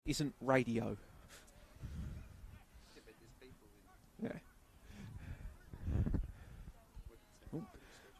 isn't radio. Yeah.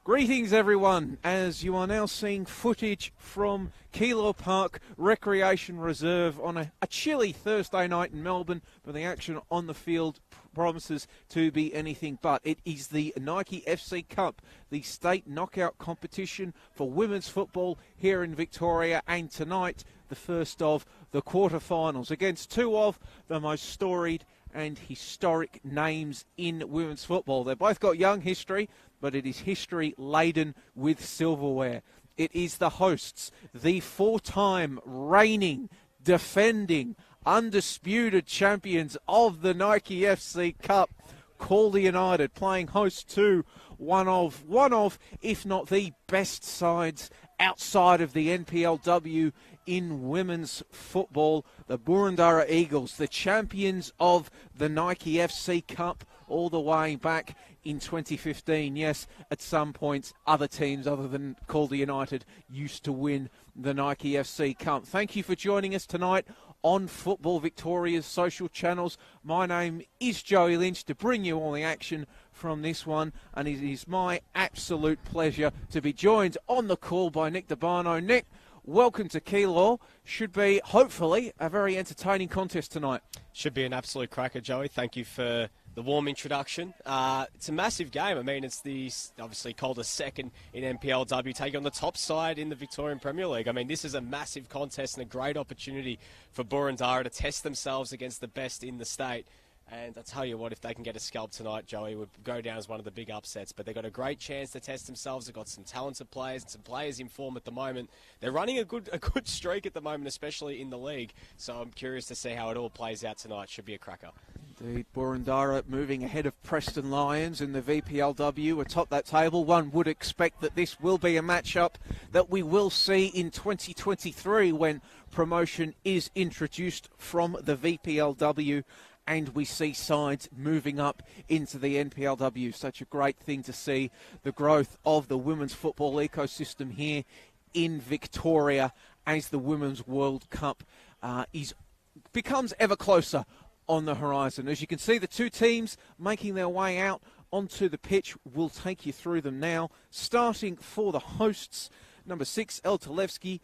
Greetings everyone, as you are now seeing footage from Keilor Park Recreation Reserve on a chilly Thursday night in Melbourne, but the action on the field promises to be anything but. It is the Nike FC Cup, the state knockout competition for women's football here in Victoria, and tonight the first of the quarterfinals against two of the most storied and historic names in women's football. They've both got young history, but it is history laden with silverware. It is the hosts, the four-time reigning, defending, undisputed champions of the Nike FC Cup, Calder United, playing host to one of, if not the best sides outside of the NPLW in women's football, the Boroondara Eagles, the champions of the Nike FC Cup all the way back in 2015. Yes, at some points, other teams other than Calder United used to win the Nike FC Cup. Thank you for joining us tonight on Football Victoria's social channels. My name is Joey Lynch to bring you all the action from this one, and it is my absolute pleasure to be joined on the call by Nick DeBarno. Nick, welcome to Keilor. Should be, hopefully, a very entertaining contest tonight. Should be an absolute cracker, Joey. Thank you for the warm introduction. It's a massive game. I mean, it's the obviously Calder's second in NPLW, taking on the top side in the Victorian Premier League. I mean, this is a massive contest and a great opportunity for Boroondara to test themselves against the best in the state. And I tell you what, if they can get a scalp tonight, Joey, would go down as one of the big upsets. But they've got a great chance to test themselves. They've got some talented players and some players in form at the moment. They're running a good streak at the moment, especially in the league. So I'm curious to see how it all plays out tonight. Should be a cracker. Indeed, Boroondara moving ahead of Preston Lions in the VPLW atop that table. One would expect that this will be a matchup that we will see in 2023 when promotion is introduced from the VPLW and we see sides moving up into the NPLW. Such a great thing to see, the growth of the women's football ecosystem here in Victoria as the Women's World Cup becomes ever closer on the horizon. As you can see, the two teams making their way out onto the pitch. We'll take you through them now. Starting for the hosts, number 6, El Talevski.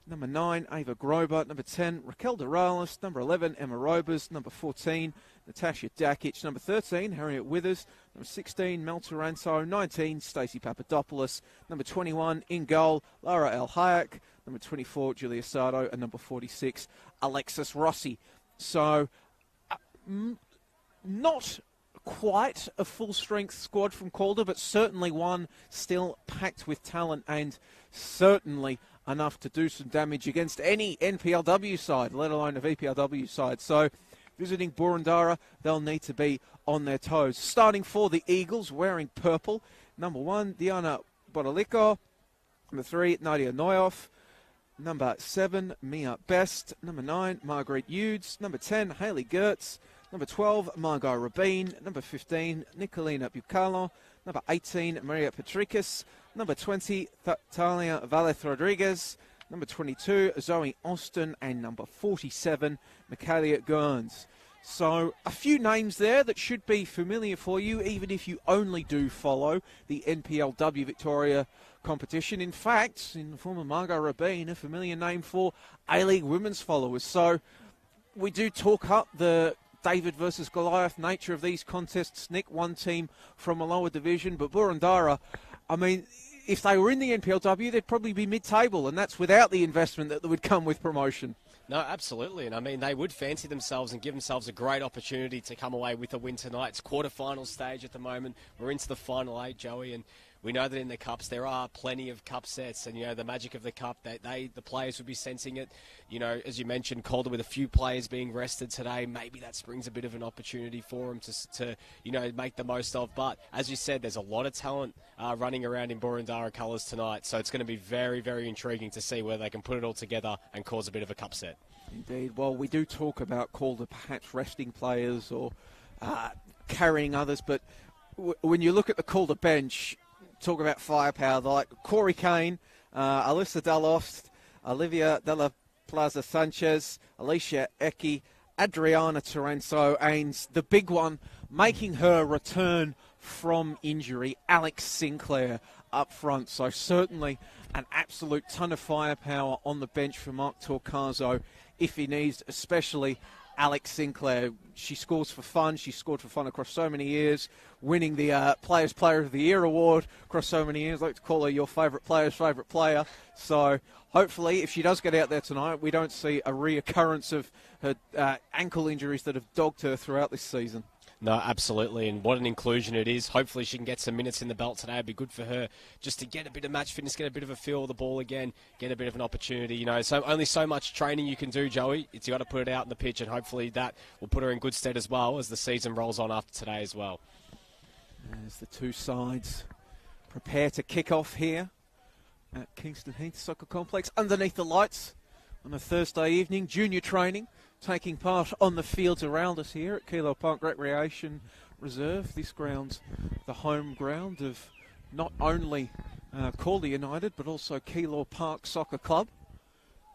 Number 9, Ava Grober. Number 10, Raquel Doralis. Number 11, Emma Robers. Number 14, Natasha Dakic. Number 13, Harriet Withers. Number 16, Mel Taranto. 19, Stacey Papadopoulos. Number 21, in goal, Lara El Hayek. Number 24, Julia Sardo. And number 46, Alexis Rossi. So, not quite a full-strength squad from Calder, but certainly one still packed with talent and certainly enough to do some damage against any NPLW side, let alone a VPLW side. So, visiting Boroondara, they'll need to be on their toes. Starting for the Eagles, wearing purple, number 1, Diana Bodaliko. Number 3, Nadia Neuhoff. Number 7, Mia Best. Number 9, Margaret Eudes. Number 10, Hayley Gertz. Number 12, Margot Rabin. Number 15, Nicolina Bucalo. Number 18, Maria Patricus. Number 20, Talia Valeth Rodriguez. Number 22, Zoe Austin. And number 47, Michaelia Gurns. So a few names there that should be familiar for you, even if you only do follow the NPLW Victoria competition. In fact, in the form of Margot Rabin, a familiar name for A-League women's followers. So we do talk up the David versus Goliath nature of these contests. Nick, one team from a lower division, but Boroondara, I mean, if they were in the NPLW, they'd probably be mid-table, and that's without the investment that would come with promotion. No, absolutely. And I mean, they would fancy themselves and give themselves a great opportunity to come away with a win tonight. It's quarterfinal stage at the moment. We're into the final 8, Joey, and we know that in the cups there are plenty of cup sets, and you know the magic of the cup. The players would be sensing it. You know, as you mentioned, Calder with a few players being rested today, maybe that springs a bit of an opportunity for them to make the most of. But as you said, there's a lot of talent running around in Boroondara colours tonight, so it's going to be very, very intriguing to see whether they can put it all together and cause a bit of a cup set. Indeed. Well, we do talk about Calder perhaps resting players or carrying others, but when you look at the Calder bench, talk about firepower, like Corey Kane, Alyssa Daloft, Olivia Della Plaza Sanchez, Alicia Eki, Adriana Torenzo, and the big one making her return from injury, Alex Sinclair up front. So certainly an absolute ton of firepower on the bench for Mark Torcaso if he needs, especially Alex Sinclair. She scores for fun. She scored for fun across so many years, winning the Players Player of the Year award across so many years. I like to call her your favourite player's favourite player. So hopefully, if she does get out there tonight, we don't see a reoccurrence of her ankle injuries that have dogged her throughout this season. No, absolutely, and what an inclusion it is. Hopefully she can get some minutes in the belt today. It'd be good for her just to get a bit of match fitness, get a bit of a feel of the ball again, get a bit of an opportunity. You know, so only so much training you can do, Joey. It's you got to put it out in the pitch, and hopefully that will put her in good stead as well as the season rolls on after today as well. As the two sides prepare to kick off here at Kingston Heath Soccer Complex underneath the lights on a Thursday evening, junior training taking part on the fields around us here at Kilo Park Recreation Reserve. This ground's the home ground of not only Calder United but also Kilo Park Soccer Club.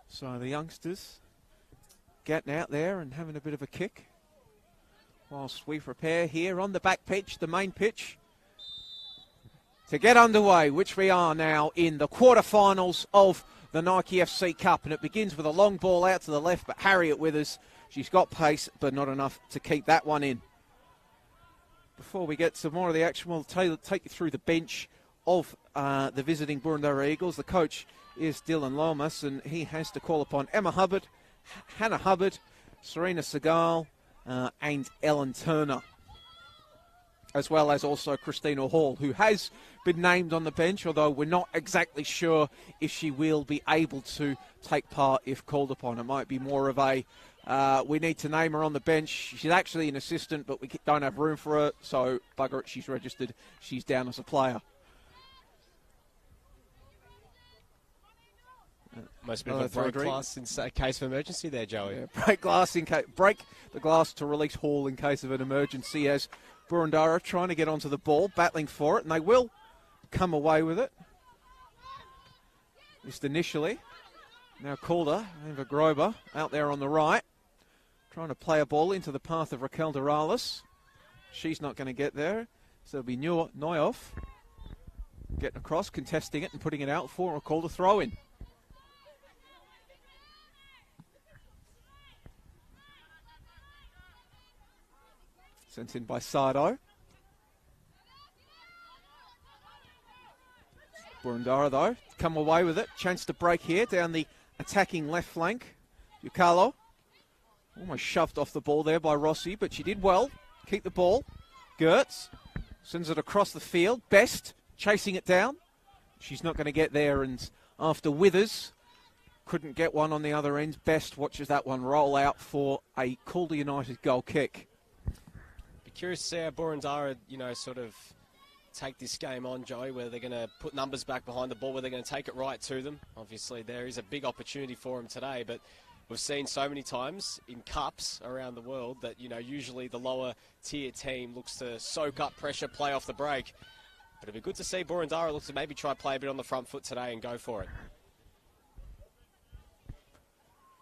So the youngsters getting out there and having a bit of a kick whilst we prepare here on the back pitch, the main pitch, to get underway, which we are now in the quarterfinals of the Nike FC Cup, and it begins with a long ball out to the left, but Harriet Withers, she's got pace, but not enough to keep that one in. Before we get some more of the action, we'll take you through the bench of the visiting Boroondara Eagles. The coach is Dylan Lomas, and he has to call upon Emma Hubbard, Hannah Hubbard, Serena Segal, and Ellen Turner, as well as also Christina Hall, who has been named on the bench, although we're not exactly sure if she will be able to take part if called upon. It might be more of a, we need to name her on the bench. She's actually an assistant, but we don't have room for her, so bugger it, she's registered. She's down as a player. Must be a break glass in case of emergency there, Joey. Yeah, break the glass to release Hall in case of an emergency, as Boroondara trying to get onto the ball, battling for it, and they will come away with it. Just initially. Now Calder, over Grober, out there on the right, trying to play a ball into the path of Raquel Dorales. She's not going to get there, so it'll be Neuhoff getting across, contesting it and putting it out for a Calder throw-in. Sent in by Sardo. Boroondara, though, come away with it. Chance to break here down the attacking left flank. Yukalo almost shoved off the ball there by Rossi, but she did well. Keep the ball. Gertz sends it across the field. Best chasing it down. She's not going to get there, and after Withers couldn't get one on the other end, Best watches that one roll out for a Calder United goal kick. Curious to see how Boroondara, sort of take this game on, Joey, where they're going to put numbers back behind the ball, where they're going to take it right to them. Obviously, there is a big opportunity for them today, but we've seen so many times in cups around the world that, usually the lower tier team looks to soak up pressure, play off the break. But it'd be good to see Boroondara look to maybe try to play a bit on the front foot today and go for it.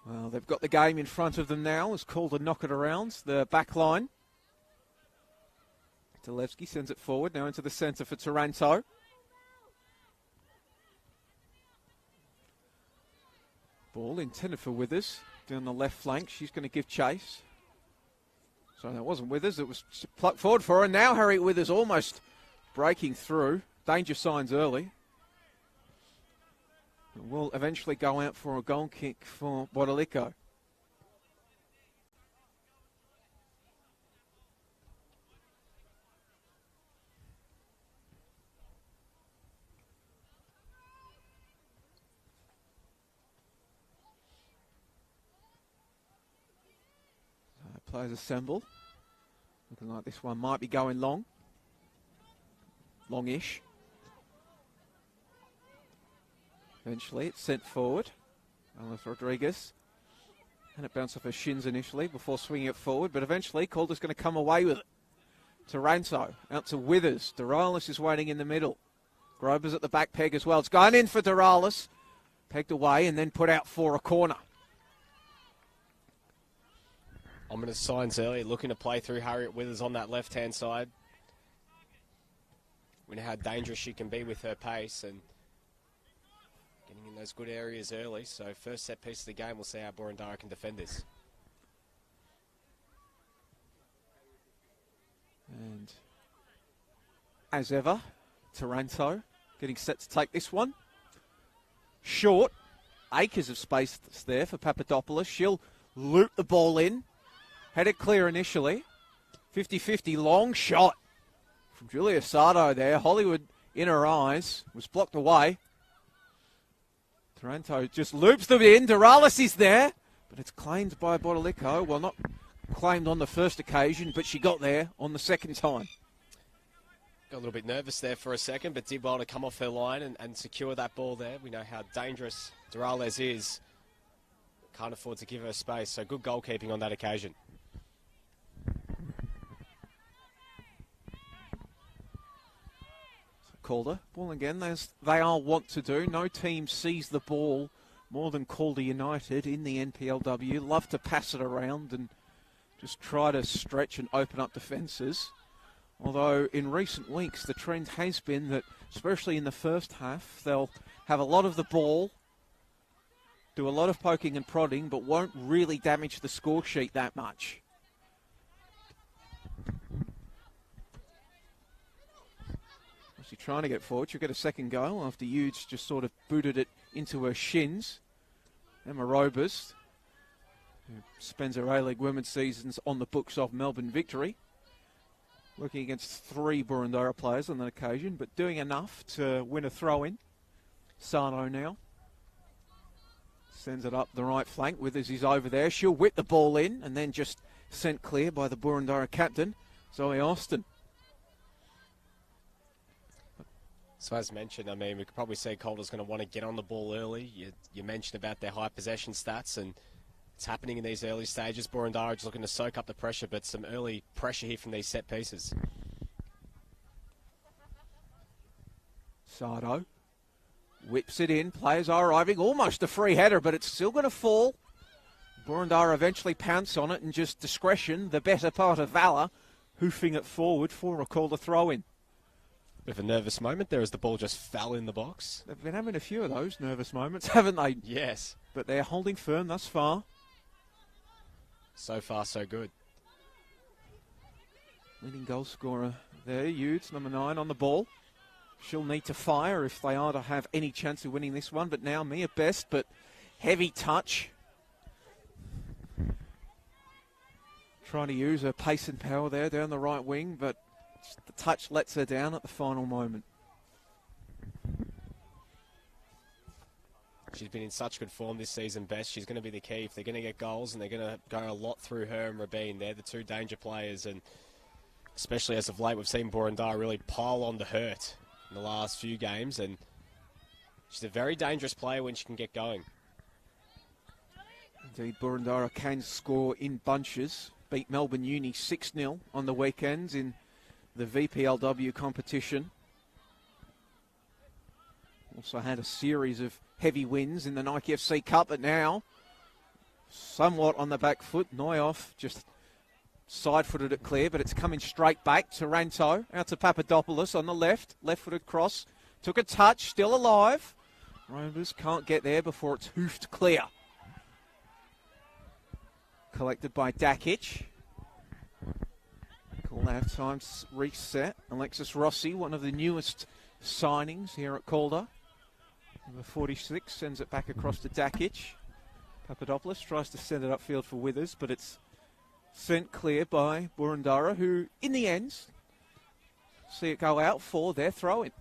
Well, they've got the game in front of them now. It's called to knock it around the back line. Delevsky sends it forward, now into the centre for Taranto. Ball intended for Withers, down the left flank. She's going to give chase. So that wasn't Withers, it was plucked forward for her. And now Harriet Withers almost breaking through. Danger signs early. It will eventually go out for a goal kick for Bodalico. Players assemble. Looking like this one might be going long. Longish. Eventually it's sent forward. Alice Rodriguez. And it bounced off her shins initially before swinging it forward. But eventually Calder's going to come away with it. Taranto out to Withers. Dorales is waiting in the middle. Grober's at the back peg as well. It's going in for Dorales. Pegged away and then put out for a corner. Ominous signs early, looking to play through Harriet Withers on that left-hand side. We know how dangerous she can be with her pace and getting in those good areas early. So first set piece of the game, we'll see how Boroondara can defend this. And as ever, Taranto getting set to take this one. Short. Acres of space there for Papadopoulos. She'll loop the ball in. Had it clear initially. 50-50 long shot from Julia Sardo there. Hollywood in her eyes. Was blocked away. Taranto just loops them in. Doralis is there. But it's claimed by Bodolico. Well, not claimed on the first occasion, but she got there on the second time. Got a little bit nervous there for a second, but did well to come off her line and secure that ball there. We know how dangerous Dorales is. Can't afford to give her space, so good goalkeeping on that occasion. Calder, ball again, as they all want to do. No team sees the ball more than Calder United in the NPLW. Love to pass it around and just try to stretch and open up defences. Although in recent weeks the trend has been that, especially in the first half, they'll have a lot of the ball, do a lot of poking and prodding, but won't really damage the score sheet that much. Obviously trying to get forward. She'll get a second goal after Hughes just sort of booted it into her shins. Emma Robers, who spends her A-League women's seasons on the books of Melbourne Victory. Working against 3 Boroondara players on that occasion, but doing enough to win a throw-in. Sarno now sends it up the right flank. Withers is over there. She'll whip the ball in and then just sent clear by the Boroondara captain, Zoe Austin. So as mentioned, I mean, we could probably say Calder's going to want to get on the ball early. You mentioned about their high possession stats, and it's happening in these early stages. Boroondara just looking to soak up the pressure, but some early pressure here from these set pieces. Sardo whips it in. Players are arriving. Almost a free header, but it's still going to fall. Boroondara eventually pounce on it, and just discretion, the better part of valour, hoofing it forward for a Calder throw-in. Bit of a nervous moment there as the ball just fell in the box. They've been having a few of those nervous moments, haven't they? Yes. But they're holding firm thus far. So far, so good. Leading goal scorer there, Hughes, number 9 on the ball. She'll need to fire if they are to have any chance of winning this one. But now Mia Best, but heavy touch. Trying to use her pace and power there down the right wing, but the touch lets her down at the final moment. She's been in such good form this season, Best. She's going to be the key. If they're going to get goals, and they're going to go a lot through her and Rabin, they're the 2 danger players. And especially as of late, we've seen Boroondara really pile on to hurt in the last few games. And she's a very dangerous player when she can get going. Indeed, Boroondara can score in bunches. Beat Melbourne Uni 6-0 on the weekends in the VPLW competition. Also had a series of heavy wins in the Nike FC Cup, but now somewhat on the back foot. Neuhoff just side-footed it clear, but it's coming straight back. Taranto out to Papadopoulos on the left-footed cross. Took a touch, still alive. Rovers can't get there before it's hoofed clear. Collected by Dakic. Call half-time reset. Alexis Rossi, one of the newest signings here at Calder. Number 46 sends it back across to Dakic. Papadopoulos tries to send it upfield for Withers, but it's sent clear by Boroondara, who, in the end, see it go out for their throw-in.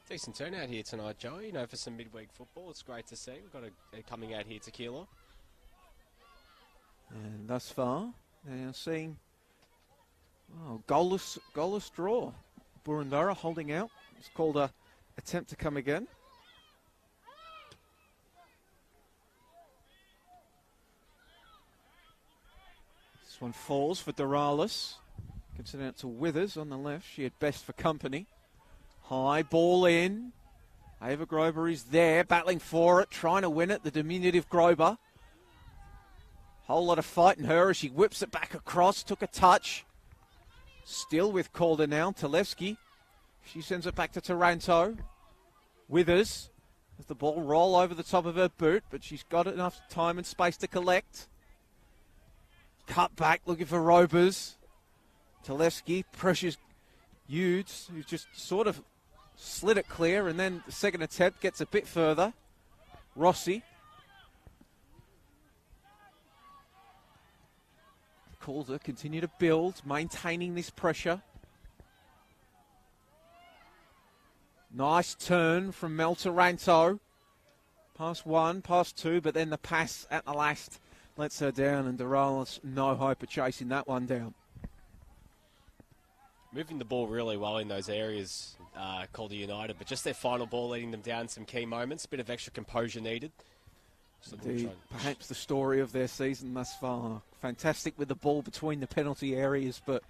Decent turnout here tonight, Joey. You know, for some midweek football, it's great to see. We've got a coming out here to Keilor. And thus far, they are seeing goalless draw. Boroondara holding out. It's called a attempt to come again. This one falls for Doralis. Gets it out to Withers on the left. She had Best for company. High ball in. Ava Grober is there, battling for it, trying to win it, the diminutive Grober. Whole lot of fight in her as she whips it back across, took a touch. Still with Calder now, Talevski. She sends it back to Taranto. Withers. As the ball roll over the top of her boot, but she's got enough time and space to collect. Cut back, looking for Robers. Talevski pressures Hughes, who just sort of slid it clear, and then the second attempt gets a bit further. Rossi. Calder continue to build, maintaining this pressure. Nice turn from Mel Taranto. Pass one, pass two, but then the pass at the last lets her down, and Dorales no hope of chasing that one down. Moving the ball really well in those areas, Calder United, but just their final ball letting them down some key moments. A bit of extra composure needed. Indeed, perhaps the story of their season thus far. Fantastic with the ball between the penalty areas, but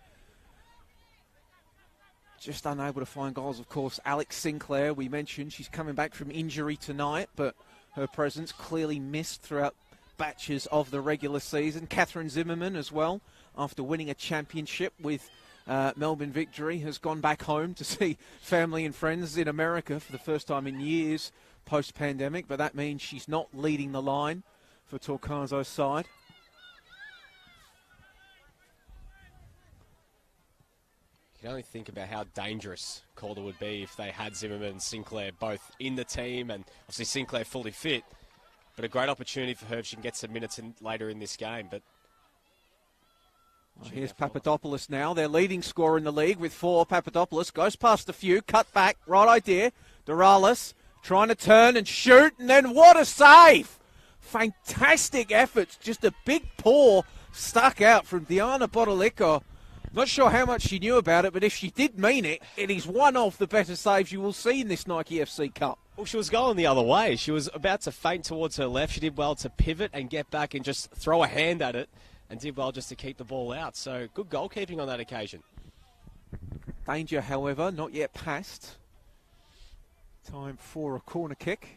just unable to find goals. Of course, Alex Sinclair, we mentioned, she's coming back from injury tonight, but her presence clearly missed throughout batches of the regular season. Catherine Zimmerman as well, after winning a championship with Melbourne Victory, has gone back home to see family and friends in America for the first time in years post-pandemic, but that means she's not leading the line for Torcazo's side. You can only think about how dangerous Calder would be if they had Zimmerman and Sinclair both in the team, and obviously Sinclair fully fit, but a great opportunity for her if she can get some minutes later in this game. But here's Papadopoulos now, their leading scorer in the league with 4. Papadopoulos goes past a few, cut back, right idea. Dorales trying to turn and shoot, and then what a save! Fantastic efforts, just a big paw stuck out from Diana Bodolico. Not sure how much she knew about it, but if she did mean it, it is one of the better saves you will see in this Nike FC Cup. Well, she was going the other way. She was about to feint towards her left. She did well to pivot and get back and just throw a hand at it, and did well just to keep the ball out. So good goalkeeping on that occasion. Danger, however, not yet passed. Time for a corner kick.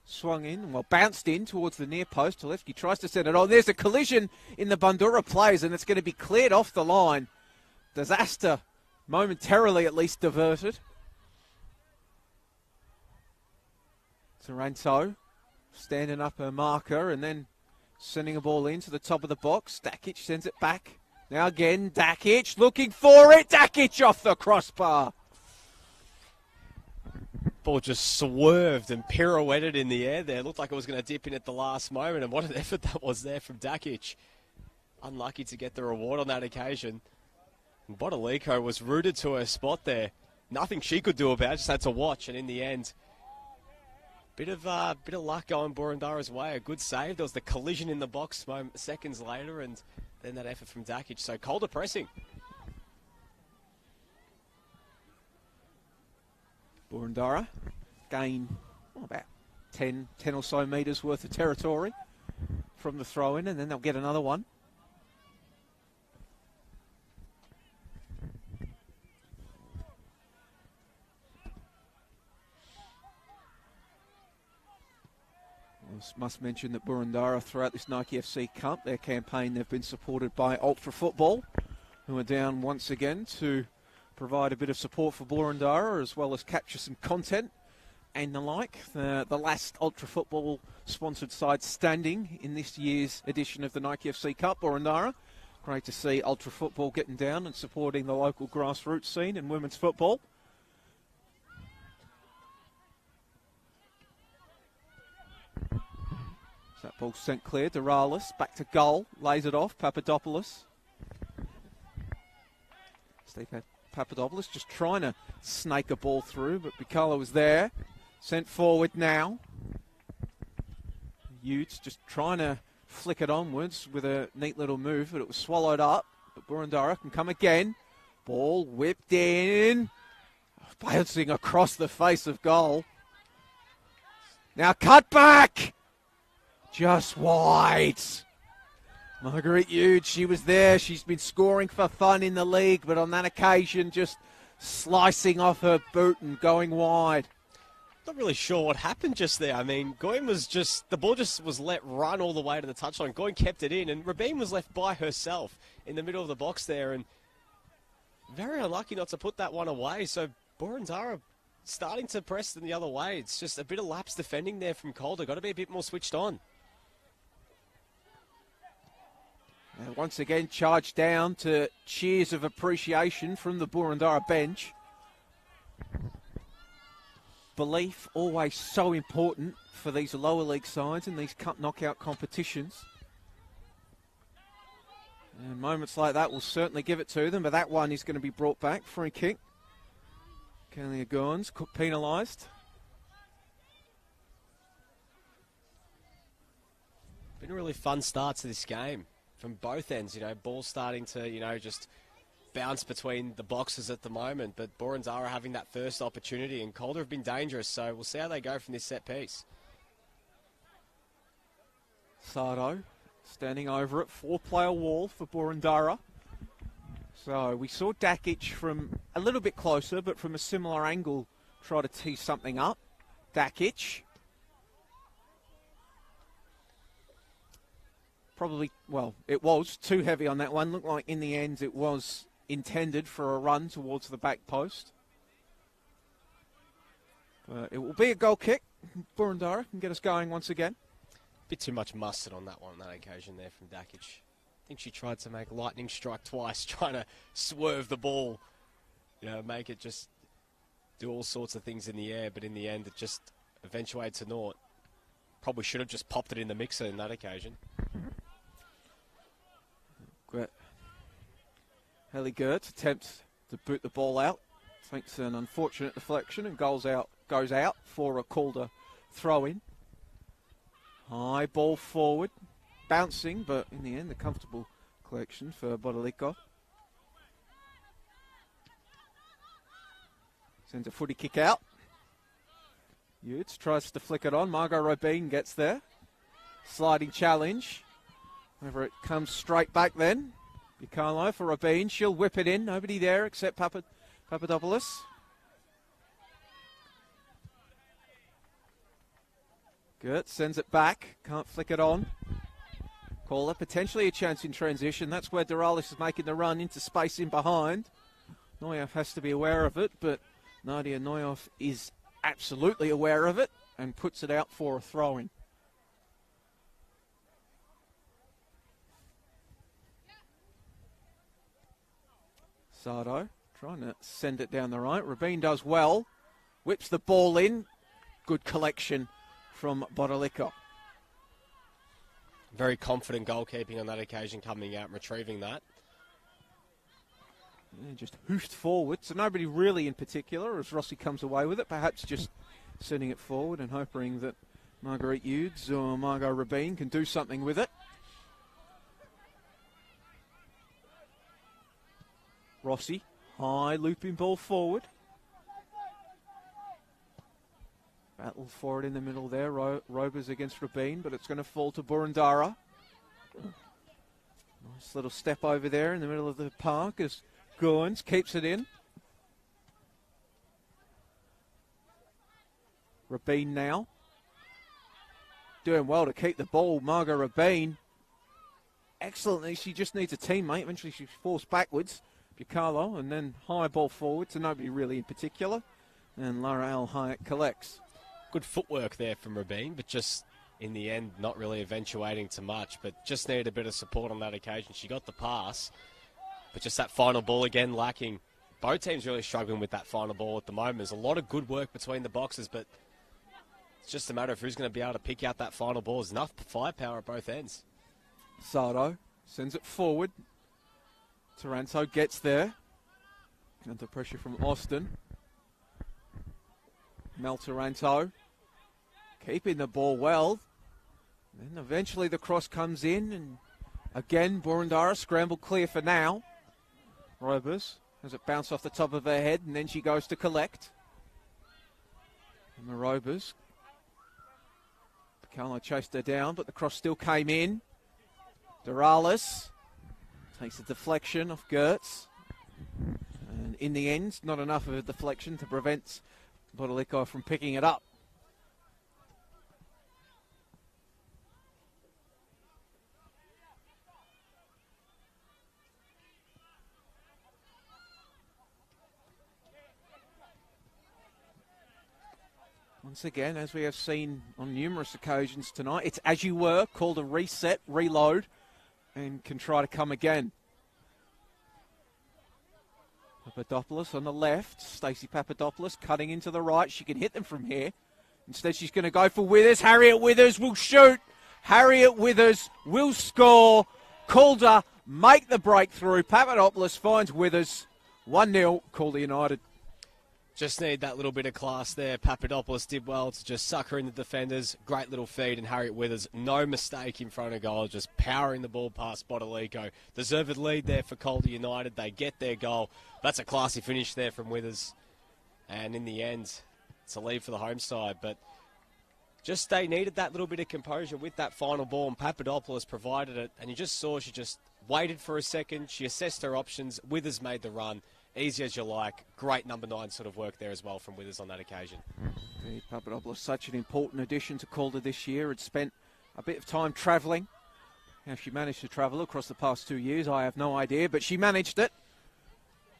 Swung in, well, bounced in towards the near post. Talevski tries to send it on. There's a collision in the Boroondara players, and it's going to be cleared off the line. Disaster, momentarily at least, diverted. Taranto standing up her marker and then sending a ball into the top of the box. Dakic sends it back. Now again, Dakic looking for it. Dakic off the crossbar. Ball just swerved and pirouetted in the air there. Looked like it was going to dip in at the last moment, and what an effort that was there from Dakic. Unlucky to get the reward on that occasion. And Bodolico was rooted to her spot there. Nothing she could do about it, just had to watch, and in the end, bit of luck going Boroondara's way. A good save. There was the collision in the box seconds later, and then that effort from Dakic. So Calder pressing. Boroondara gain about 10 or so metres worth of territory from the throw-in, and then they'll get another one. Must mention that Boroondara, throughout this Nike FC Cup, their campaign, they've been supported by Ultra Football, who are down once again to provide a bit of support for Boroondara, as well as capture some content and the like. The last Ultra Football sponsored side standing in this year's edition of the Nike FC Cup, Boroondara. Great to see Ultra Football getting down and supporting the local grassroots scene in women's football. That ball sent clear. Dorales back to goal. Lays it off. Papadopoulos. Steve Papadopoulos just trying to snake a ball through, but Bicala was there. Sent forward now. Utes just trying to flick it onwards with a neat little move, but it was swallowed up. But Boroondara can come again. Ball whipped in. Bouncing across the face of goal. Now cut back. Just wide. Marguerite Hughes, she was there. She's been scoring for fun in the league, but on that occasion, just slicing off her boot and going wide. Not really sure what happened just there. I mean, Goyne was the ball just was let run all the way to the touchline. Goyne kept it in, and Rabin was left by herself in the middle of the box there, and very unlucky not to put that one away. So Boroondara starting to press them the other way. It's just a bit of lapse defending there from Calder. Got to be a bit more switched on. And once again, charged down to cheers of appreciation from the Boroondara bench. Belief always so important for these lower league sides in these cup knockout competitions. And moments like that will certainly give it to them, but that one is going to be brought back. Free kick. Kalia Gorns penalised. Been a really fun start to this game from both ends. You know, ball starting to, just bounce between the boxes at the moment, but Boroondara having that first opportunity, and Calder have been dangerous, so we'll see how they go from this set piece. Sardo standing over it, 4-player wall for Boroondara. So we saw Dakic from a little bit closer, but from a similar angle, try to tee something up. Dakic. Probably, well, it was too heavy on that one. Looked like in the end it was intended for a run towards the back post. But it will be a goal kick. Boroondara can get us going once again. Bit too much mustard on that one, that occasion there from Dakic. I think she tried to make lightning strike twice, trying to swerve the ball, make it just do all sorts of things in the air, but in the end it just eventuated to naught. Probably should have just popped it in the mixer in that occasion. Great. Haley Gertz attempts to boot the ball out. Takes an unfortunate deflection and goes out for a Calder throw-in. High ball forward. Bouncing, but in the end, a comfortable collection for Boroondara. Sends a footy kick out. Utes tries to flick it on. Margot Robin gets there. Sliding challenge. However, it comes straight back then. Bukalo for Robin. She'll whip it in. Nobody there except Papadopoulos. Gertz sends it back. Can't flick it on. Caller, potentially a chance in transition. That's where Doralis is making the run into space in behind. Neuhoff has to be aware of it, but Nadia Neuhoff is absolutely aware of it and puts it out for a throw-in. Sardo trying to send it down the right. Rabin does well. Whips the ball in. Good collection from Boroondara. Very confident goalkeeping on that occasion, coming out and retrieving that. Yeah, just hoofed forward, so nobody really in particular as Rossi comes away with it. Perhaps just sending it forward and hoping that Marguerite Udes or Margot Rabin can do something with it. Rossi, high looping ball forward. Battle for it in the middle there. Robers against Rabin, but it's going to fall to Boroondara. Nice little step over there in the middle of the park as Goins keeps it in. Rabin now. Doing well to keep the ball. Margot Rabin. Excellently. She just needs a teammate. Eventually she's forced backwards. Bukalo, and then high ball forward to nobody really in particular. And Lara Al Hayek collects. Good footwork there from Rabin, but just in the end not really eventuating to much, but just needed a bit of support on that occasion. She got the pass, but just that final ball again lacking. Both teams really struggling with that final ball at the moment. There's a lot of good work between the boxes, but it's just a matter of who's going to be able to pick out that final ball. There's enough firepower at both ends. Sardo sends it forward. Taranto gets there. Under pressure from Austin. Mel Taranto keeping the ball well. Then eventually the cross comes in, and again Boroondara scrambled clear for now. Robers has it bounce off the top of her head, and then she goes to collect. And the Robers. Picalo chased her down, but the cross still came in. Doralis takes a deflection off Gertz. And in the end, not enough of a deflection to prevent Boroondara from picking it up. Once again, as we have seen on numerous occasions tonight, it's as you were, called a reset, reload, and can try to come again. Papadopoulos on the left. Stacey Papadopoulos cutting into the right. She can hit them from here. Instead, she's going to go for Withers. Harriet Withers will shoot. Harriet Withers will score. Calder make the breakthrough. Papadopoulos finds Withers. 1-0, Calder United. Just need that little bit of class there. Papadopoulos did well to just sucker in the defenders. Great little feed, and Harriet Withers, no mistake in front of goal, just powering the ball past Bodolico. Deserved lead there for Calder United. They get their goal. That's a classy finish there from Withers. And in the end, it's a lead for the home side. But just they needed that little bit of composure with that final ball, and Papadopoulos provided it. And you just saw she just waited for a second. She assessed her options. Withers made the run. Easy as you like. Great number 9 sort of work there as well from Withers on that occasion. Indeed, Papadopoulos, such an important addition to Calder this year. Had spent a bit of time travelling. How she managed to travel across the past 2 years, I have no idea, but she managed it.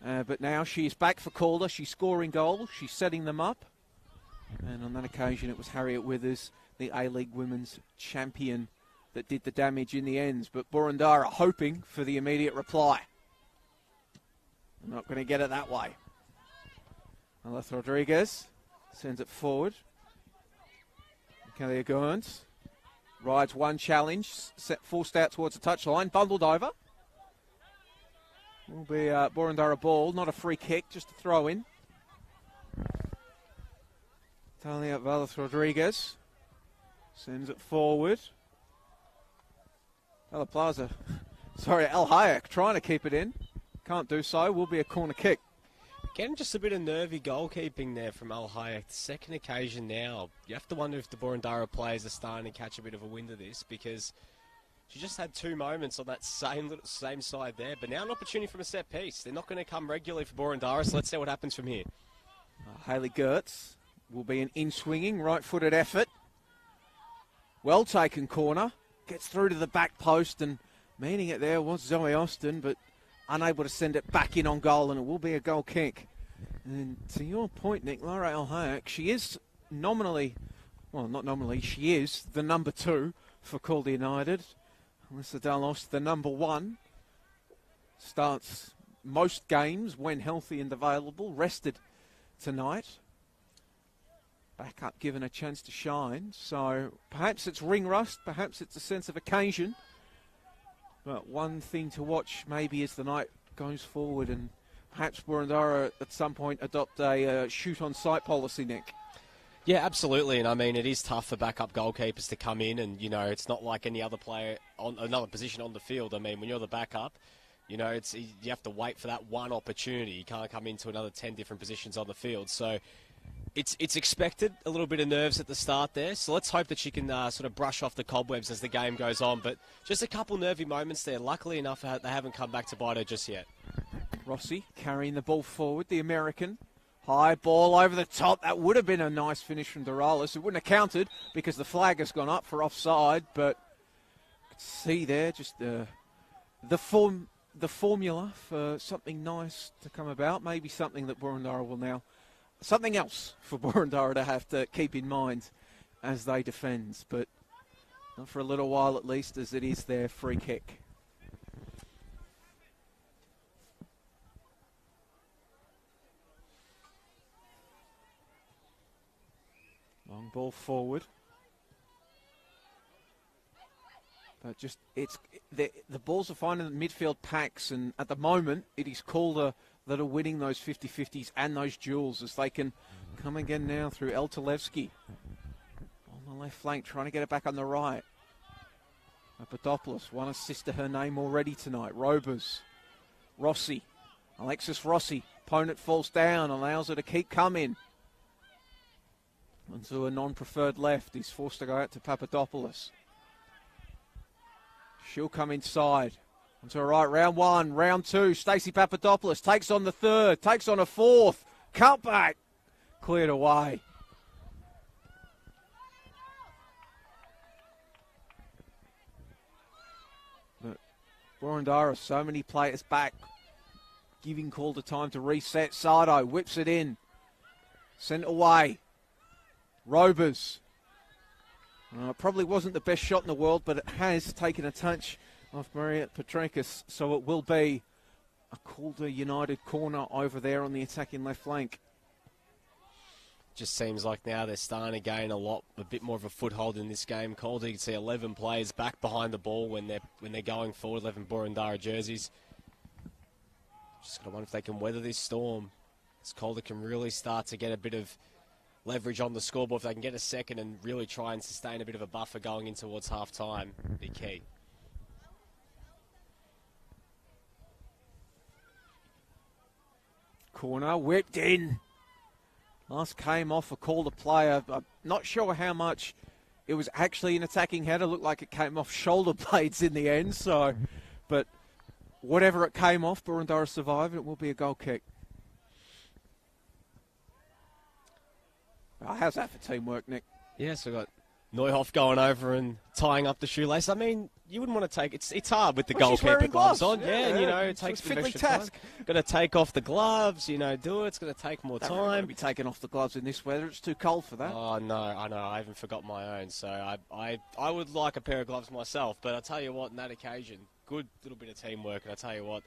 But now she's back for Calder. She's scoring goals. She's setting them up. And on that occasion, it was Harriet Withers, the A-League Women's Champion, that did the damage in the end. But Boroondara hoping for the immediate reply. Not going to get it that way. Alice Rodriguez sends it forward. Kelly Gurns rides one challenge, forced out towards the touchline, bundled over. Will be a Boroondara ball, not a free kick, just a throw in. Talia Valas Rodriguez sends it forward. El Hayek trying to keep it in. Can't do so. Will be a corner kick. Getting just a bit of nervy goalkeeping there from Al Hayek. Second occasion now. You have to wonder if the Boroondara players are starting to catch a bit of a wind of this, because she just had 2 moments on that same side there. But now an opportunity from a set piece. They're not going to come regularly for Boroondara, so let's see what happens from here. Hayley Gertz will be an in-swinging, right-footed effort. Well taken corner. Gets through to the back post, and meaning it there was Zoe Austin, but unable to send it back in on goal, and it will be a goal kick. And to your point, Nick, Laura El Hayek, she is nominally, well, not nominally, she is the number 2 for Calder United. Alyssa Dalos, the number 1, starts most games when healthy and available, rested tonight. Back up, given a chance to shine. So perhaps it's ring rust, perhaps it's a sense of occasion. But one thing to watch maybe as the night goes forward, and perhaps Boroondara at some point adopt a shoot-on-sight policy, Nick. Yeah, absolutely. And I mean, it is tough for backup goalkeepers to come in, and, you know, it's not like any other player on another position on the field. I mean, when you're the backup, you know, you have to wait for that one opportunity. You can't come into another 10 different positions on the field. So it's expected, a little bit of nerves at the start there. So let's hope that she can sort of brush off the cobwebs as the game goes on. But just a couple nervy moments there. Luckily enough, they haven't come back to bite her just yet. Rossi carrying the ball forward, the American. High ball over the top. That would have been a nice finish from Duralis. It wouldn't have counted because the flag has gone up for offside. But you can see there just the formula for something nice to come about. Maybe something that Boroondara will now... Something else for Boroondara to have to keep in mind as they defend, but not for a little while at least, as it is their free kick. Long ball forward. But just, the balls are finding the midfield packs, and at the moment it is Calder that are winning those 50-50s and those duels as they can come again now through El Talevsky. On the left flank, trying to get it back on the right. Papadopoulos, 1 assist to her name already tonight. Robers, Rossi, Alexis Rossi. Opponent falls down, allows her to keep coming. Onto a non-preferred left. He's forced to go out to Papadopoulos. She'll come inside. Onto her right, round 1, round 2. Stacey Papadopoulos takes on the 3rd, takes on a 4th. Cut back. Cleared away. But Boroondara, so many players back, giving Calder time to reset. Sardo whips it in. Sent away. Robers. Probably wasn't the best shot in the world, but it has taken a touch off Maria Petrakis, so it will be a Calder United corner over there on the attacking left flank. Just seems like now they're starting to gain a bit more of a foothold in this game. Calder, you can see 11 players back behind the ball when they're going forward, 11 Boroondara jerseys. Just got to wonder if they can weather this storm. As Calder can really start to get a bit of leverage on the scoreboard. If they can get a second and really try and sustain a bit of a buffer going in towards half-time, be key. Corner whipped in. Last came off a Calder player. I'm not sure how much it was actually an attacking header. Looked like it came off shoulder blades in the end. So, but whatever it came off, Boroondara survived. It will be a goal kick. Oh, how's that for teamwork, Nick? Yes, we've got Neuhoff going over and tying up the shoelace. I mean, you wouldn't want to take it's hard with the goalkeeper gloves on. Yeah, and, it takes a fiddly task. Got to take off the gloves, do it. It's going to take more time. Going to be taking off the gloves in this weather. It's too cold for that. Oh, no, I know. I even forgot my own. So I would like a pair of gloves myself. But I tell you what, on that occasion, good little bit of teamwork. And I tell you what,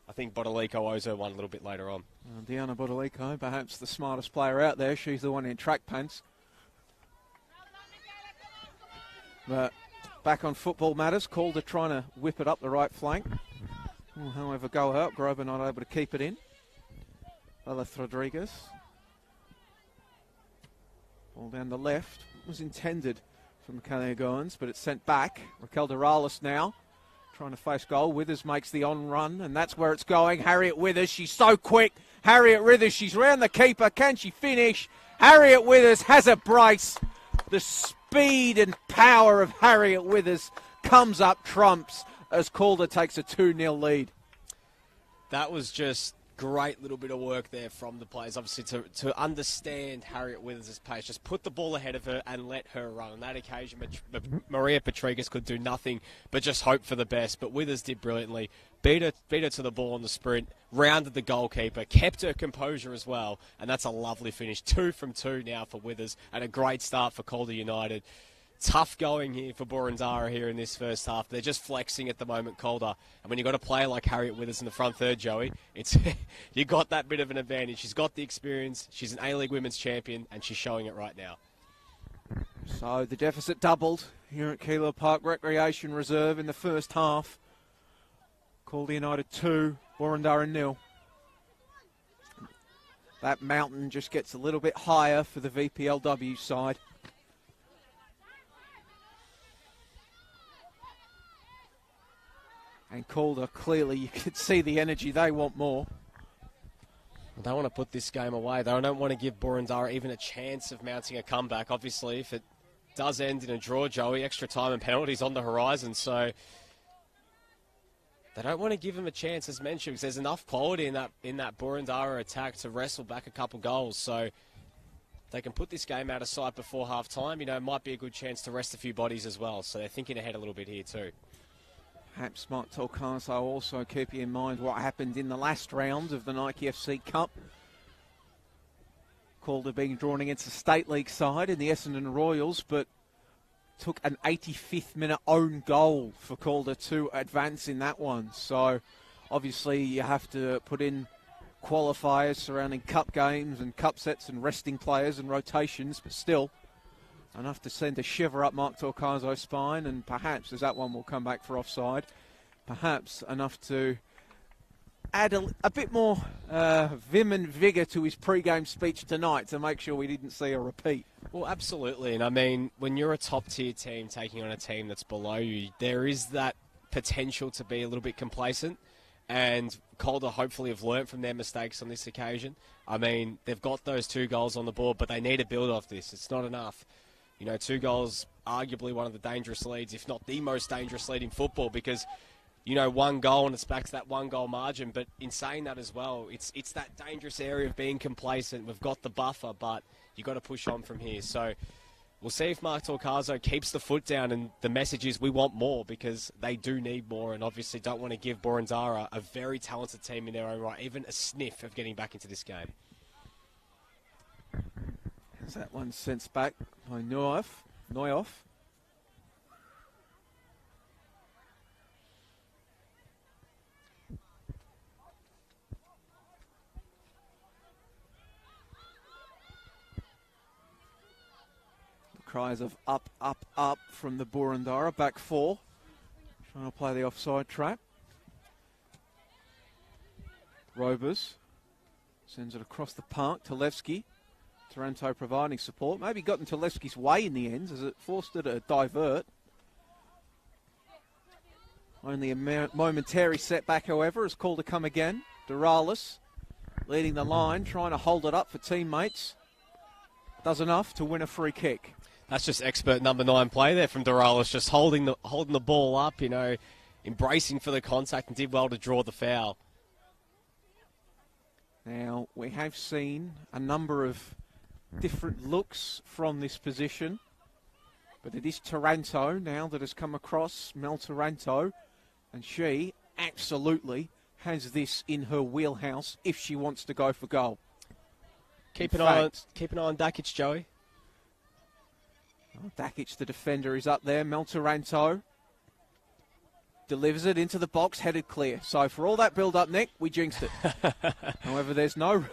I think Bodolico owes her one a little bit later on. Diana Bodolico, perhaps the smartest player out there. She's the one in track pants. But back on football matters, Calder trying to whip it up the right flank. However, go out. Grover not able to keep it in. Eleth Rodriguez. Ball down the left. Was intended for Michaela Goins, but it's sent back. Raquel Durales now trying to face goal. Withers makes the on-run, and that's where it's going. Harriet Withers, she's so quick. Harriet Withers, she's round the keeper. Can she finish? Harriet Withers has a brace. The speed and power of Harriet Withers comes up trumps as Calder takes a 2-0 lead. That was just great little bit of work there from the players, obviously, to understand Harriet Withers' pace. Just put the ball ahead of her and let her run. On that occasion, Maria Petrakis could do nothing but just hope for the best. But Withers did brilliantly. Beat her to the ball on the sprint, rounded the goalkeeper, kept her composure as well, and that's a lovely finish. 2 from 2 now for Withers, and a great start for Calder United. Tough going here for Boroondara here in this first half. They're just flexing at the moment, Calder. And when you've got a player like Harriet Withers in the front third, Joey, you got that bit of an advantage. She's got the experience. She's an A-League Women's champion, and she's showing it right now. So the deficit doubled here at Keilor Park Recreation Reserve in the first half. Calder United 2, Boroondara 0. That mountain just gets a little bit higher for the VPLW side. And Calder, clearly you could see the energy. They want more. They don't want to put this game away. They don't want to give Boroondara even a chance of mounting a comeback. Obviously, if it does end in a draw, Joey, extra time and penalties on the horizon. So they don't want to give him a chance, as mentioned, because there's enough quality in that Boroondara attack to wrestle back a couple goals. So they can put this game out of sight before half-time. It might be a good chance to rest a few bodies as well. So they're thinking ahead a little bit here too. Perhaps Mark Tolcaso also keeping in mind what happened in the last round of the Nike FC Cup. Calder being drawn against the State League side in the Essendon Royals, but took an 85th minute own goal for Calder to advance in that one. So obviously you have to put in qualifiers surrounding cup games and cup sets and resting players and rotations, but still enough to send a shiver up Mark Torcaso's spine, and perhaps, as that one will come back for offside, perhaps enough to add a bit more vim and vigour to his pre-game speech tonight to make sure we didn't see a repeat. Well, absolutely. And I mean, when you're a top-tier team taking on a team that's below you, there is that potential to be a little bit complacent. And Calder hopefully have learnt from their mistakes on this occasion. I mean, they've got those 2 goals on the board, but they need to build off this. It's not enough. 2 goals, arguably one of the dangerous leads, if not the most dangerous lead in football, because, 1 goal and it's back to that 1 goal margin. But in saying that as well, it's that dangerous area of being complacent. We've got the buffer, but you've got to push on from here. So we'll see if Mark Torcaso keeps the foot down, and the message is we want more, because they do need more, and obviously don't want to give Boroondara, a very talented team in their own right, even a sniff of getting back into this game. As that one sent back by Neuhoff. Cries of up, up, up from the Boroondara. Back four. Trying to play the offside trap. Robers sends it across the park to Levski. Taranto providing support. Maybe got into Levski's way in the end as it forced it to divert. Only a momentary setback, however, as Calder come again. Doralis leading the line, trying to hold it up for teammates. Does enough to win a free kick. That's just expert number 9 play there from Doralis, just holding the ball up, embracing for the contact, and did well to draw the foul. Now, we have seen a number of different looks from this position, but it is Taranto now that has come across, Mel Taranto, and she absolutely has this in her wheelhouse if she wants to go for goal. Keep an eye on Dakic, Joey. Dakic, the defender, is up there. Mel Taranto delivers it into the box, headed clear. So for all that build-up, Nick, we jinxed it. However, there's no...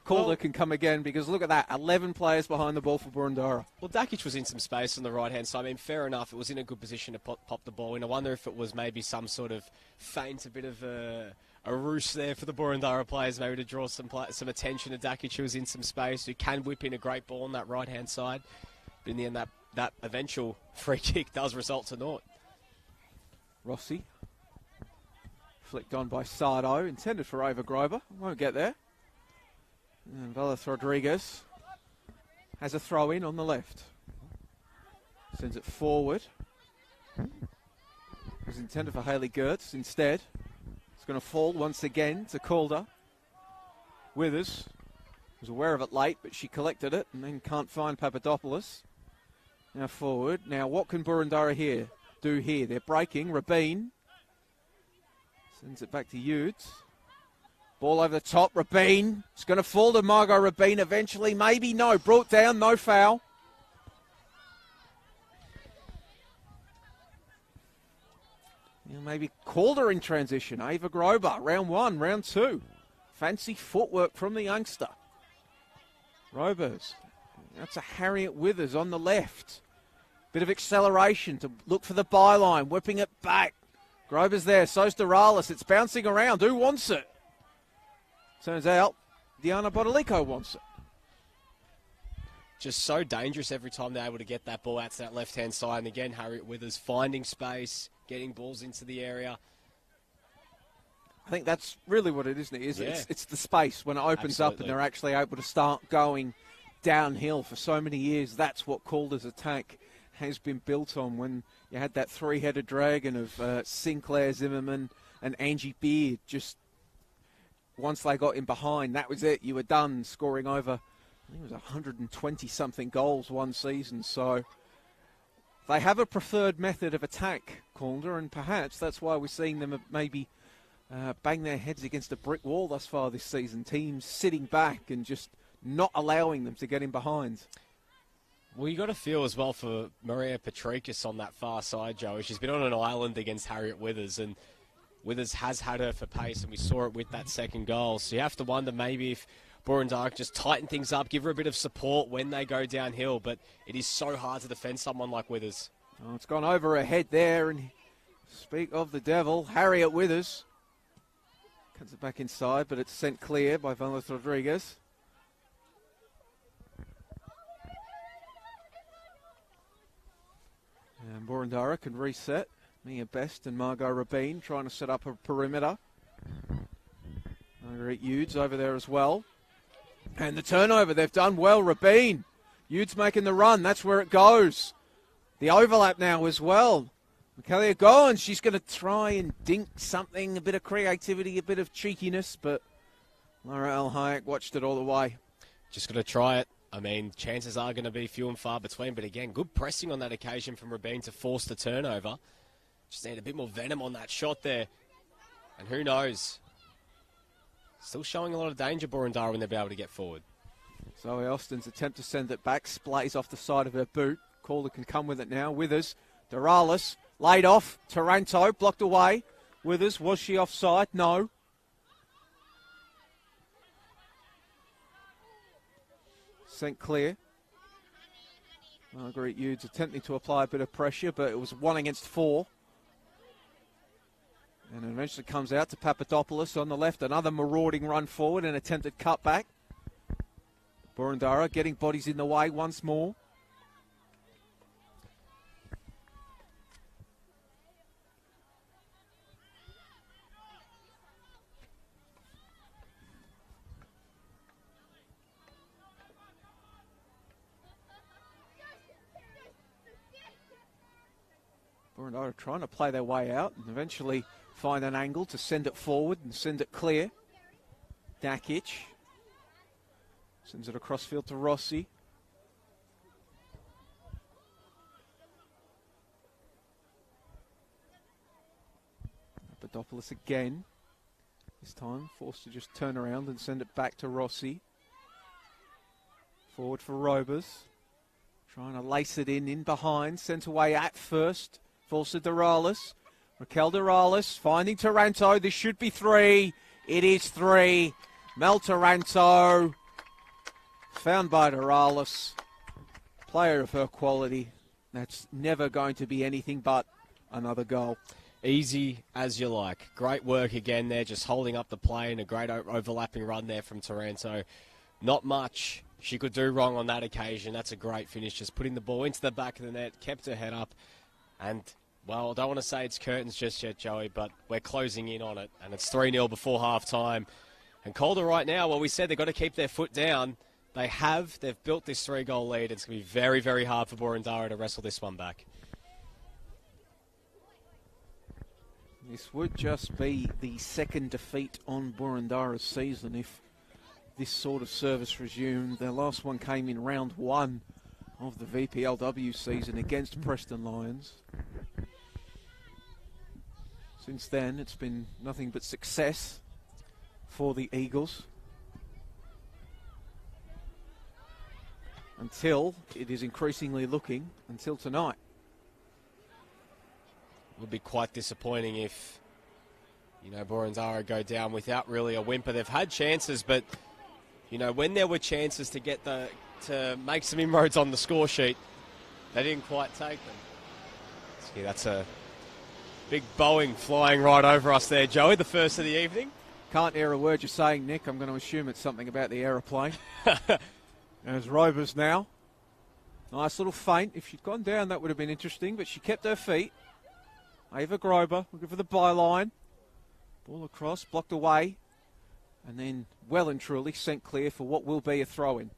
Calder can come again because look at that, 11 players behind the ball for Boroondara. Well, Dakic was in some space on the right-hand side. I mean, fair enough, it was in a good position to pop the ball in. I wonder if it was maybe some sort of feint, a bit of a ruse there for the Boroondara players, maybe to draw some attention to Dakic, who was in some space, who can whip in a great ball on that right-hand side. But in the end, that eventual free kick does result to naught. Rossi. Flicked on by Sardo, intended for Ava Grover. Won't get there. And Velas Rodriguez has a throw in on the left. Sends it forward. It was intended for Hayley Gertz. Instead, it's going to fall once again to Calder. Withers was aware of it late, but she collected it and then can't find Papadopoulos. Now forward. Now what can Boroondara do here? They're breaking. Rabin sends it back to Udes. Ball over the top. Rabin. It's going to fall to Margot Rabin eventually. Maybe no. Brought down. No foul. Maybe Calder in transition. Ava Grover. Round 1. Round 2. Fancy footwork from the youngster. Robers. That's a Harriet Withers on the left. Bit of acceleration to look for the byline. Whipping it back. Grover's there. So's Doralis. It's bouncing around. Who wants it? Turns out Diana Bodolico wants it. Just so dangerous every time they're able to get that ball out to that left-hand side. And again, Harriet Withers finding space, getting balls into the area. I think that's really what it is, isn't it? It's the space when it opens up and they're actually able to start going downhill. For so many years, that's what Calder's attack has been built on. When you had that three-headed dragon of Sinclair, Zimmerman and Angie Beard, just once they got in behind, that was it. You were done scoring over, I think it was 120-something goals one season. So they have a preferred method of attack, Calder, and perhaps that's why we're seeing them maybe bang their heads against a brick wall thus far this season. Teams sitting back and just not allowing them to get in behind. Well, you got to feel as well for Maria Patrikis on that far side, Joey. She's been on an island against Harriet Withers, and Withers has had her for pace, and we saw it with that second goal. So you have to wonder maybe if Boroondara just tighten things up, give her a bit of support when they go downhill. But it is so hard to defend someone like Withers. Oh, it's gone over her head there, and speak of the devil, Harriet Withers cuts it back inside, but it's sent clear by Velas Rodriguez. And Boroondara can reset. Mia Best and Margot Rabin trying to set up a perimeter. Marguerite Udes over there as well. And the turnover, they've done well. Rabin. Udes making the run. That's where it goes. The overlap now as well. Michaelia Goins, she's going to try and dink something, a bit of creativity, a bit of cheekiness, but Laura L. Hayek watched it all the way. Just got to try it. I mean, chances are going to be few and far between, but again, good pressing on that occasion from Rabin to force the turnover. Just need a bit more venom on that shot there. And who knows? Still showing a lot of danger, Boroondara, when they'll be able to get forward. Zoe Austin's attempt to send it back splays off the side of her boot. Calder can come with it now. Withers, Doralis, laid off. Taranto, blocked away. Withers, was she offside? No. Sent clear. Marguerite Eudes attempting to apply a bit of pressure, but it was 1 against 4. And it eventually comes out to Papadopoulos on the left. Another marauding run forward, an attempted cutback. Boroondara getting bodies in the way once more. Boroondara trying to play their way out and eventually find an angle to send it forward and send it clear. Dakic sends it across field to Rossi. Papadopoulos again. This time forced to just turn around and send it back to Rossi. Forward for Robers. Trying to lace it in behind. Sent away at first. Falls to Doralis. Raquel Doralis finding Taranto. This should be 3. It is 3. Mel Taranto. Found by Doralis. Player of her quality. That's never going to be anything but another goal. Easy as you like. Great work again there, just holding up the play and a great overlapping run there from Taranto. Not much she could do wrong on that occasion. That's a great finish, just putting the ball into the back of the net, kept her head up. And, well, I don't want to say it's curtains just yet, Joey, but we're closing in on it. And it's 3-0 before half-time. And Calder right now, well, we said they've got to keep their foot down. They have. They've built this 3-goal lead. It's going to be very, very hard for Boroondara to wrestle this one back. This would just be the second defeat on Boroondara's season if this sort of service resumed. Their last one came in round 1 of the VPLW season against Preston Lions. Since then, it's been nothing but success for the Eagles. Until it is increasingly looking until tonight. Would be quite disappointing if, Boroondara go down without really a whimper. They've had chances, but, when there were chances to get to make some inroads on the score sheet, they didn't quite take them. See, that's a big Boeing flying right over us there, Joey, the first of the evening. Can't hear a word you're saying, Nick. I'm going to assume it's something about the aeroplane. There's Robers now. Nice little feint. If she'd gone down, that would have been interesting, but she kept her feet. Ava Grober looking for the byline. Ball across, blocked away. And then well and truly sent clear for what will be a throw-in.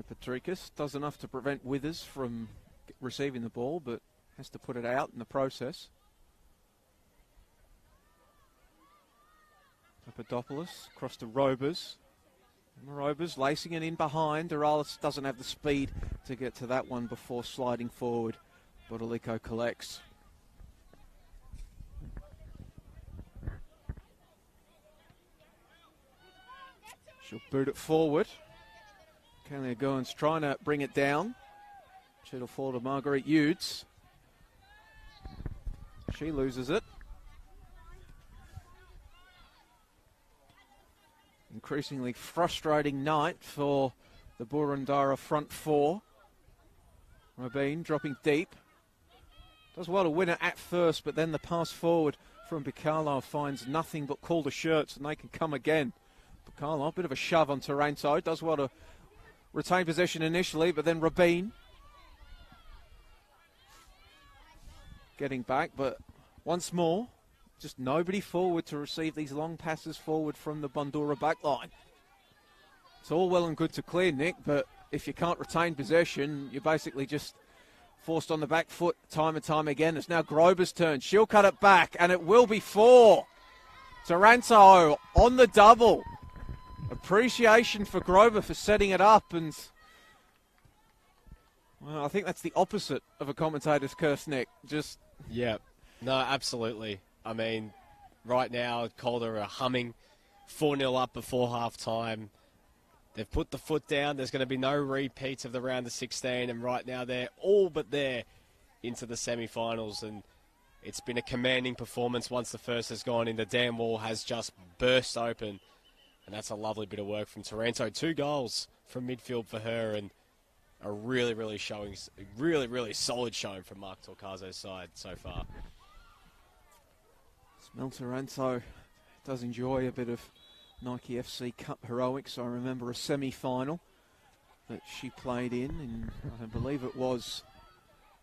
Patricus does enough to prevent Withers from receiving the ball, but has to put it out in the process. Papadopoulos across to Robers. And Robers lacing it in behind. Doralis doesn't have the speed to get to that one before sliding forward. Bodaliko collects. She'll boot it forward. Kalia Goins trying to bring it down. It'll fall to Marguerite Eudes. She loses it. Increasingly frustrating night for the Boroondara front four. Rabin dropping deep. Does well to win it at first, but then the pass forward from Bicalo finds nothing but Calder shirts, and they can come again. Bicalo, a bit of a shove on Taranto. Does well to retain possession initially, but then Rabin getting back, but once more, just nobody forward to receive these long passes forward from the Boroondara back line. It's all well and good to clear, Nick, but if you can't retain possession, you're basically just forced on the back foot time and time again. It's now Grover's turn. She'll cut it back, and it will be 4. Taranto on the double. Appreciation for Grover for setting it up, and well, I think that's the opposite of a commentator's curse, Nick. Yeah, no, absolutely. I mean, right now, Calder are humming 4-0 up before half-time. They've put the foot down. There's going to be no repeats of the round of 16, and right now they're all but there into the semi-finals, and it's been a commanding performance once the first has gone in. The dam wall has just burst open, and that's a lovely bit of work from Taranto. 2 goals from midfield for her, and a really solid showing from Mark Torcazo's side so far. Mel Taranto does enjoy a bit of Nike FC Cup heroics. I remember a semi-final that she played in I believe it was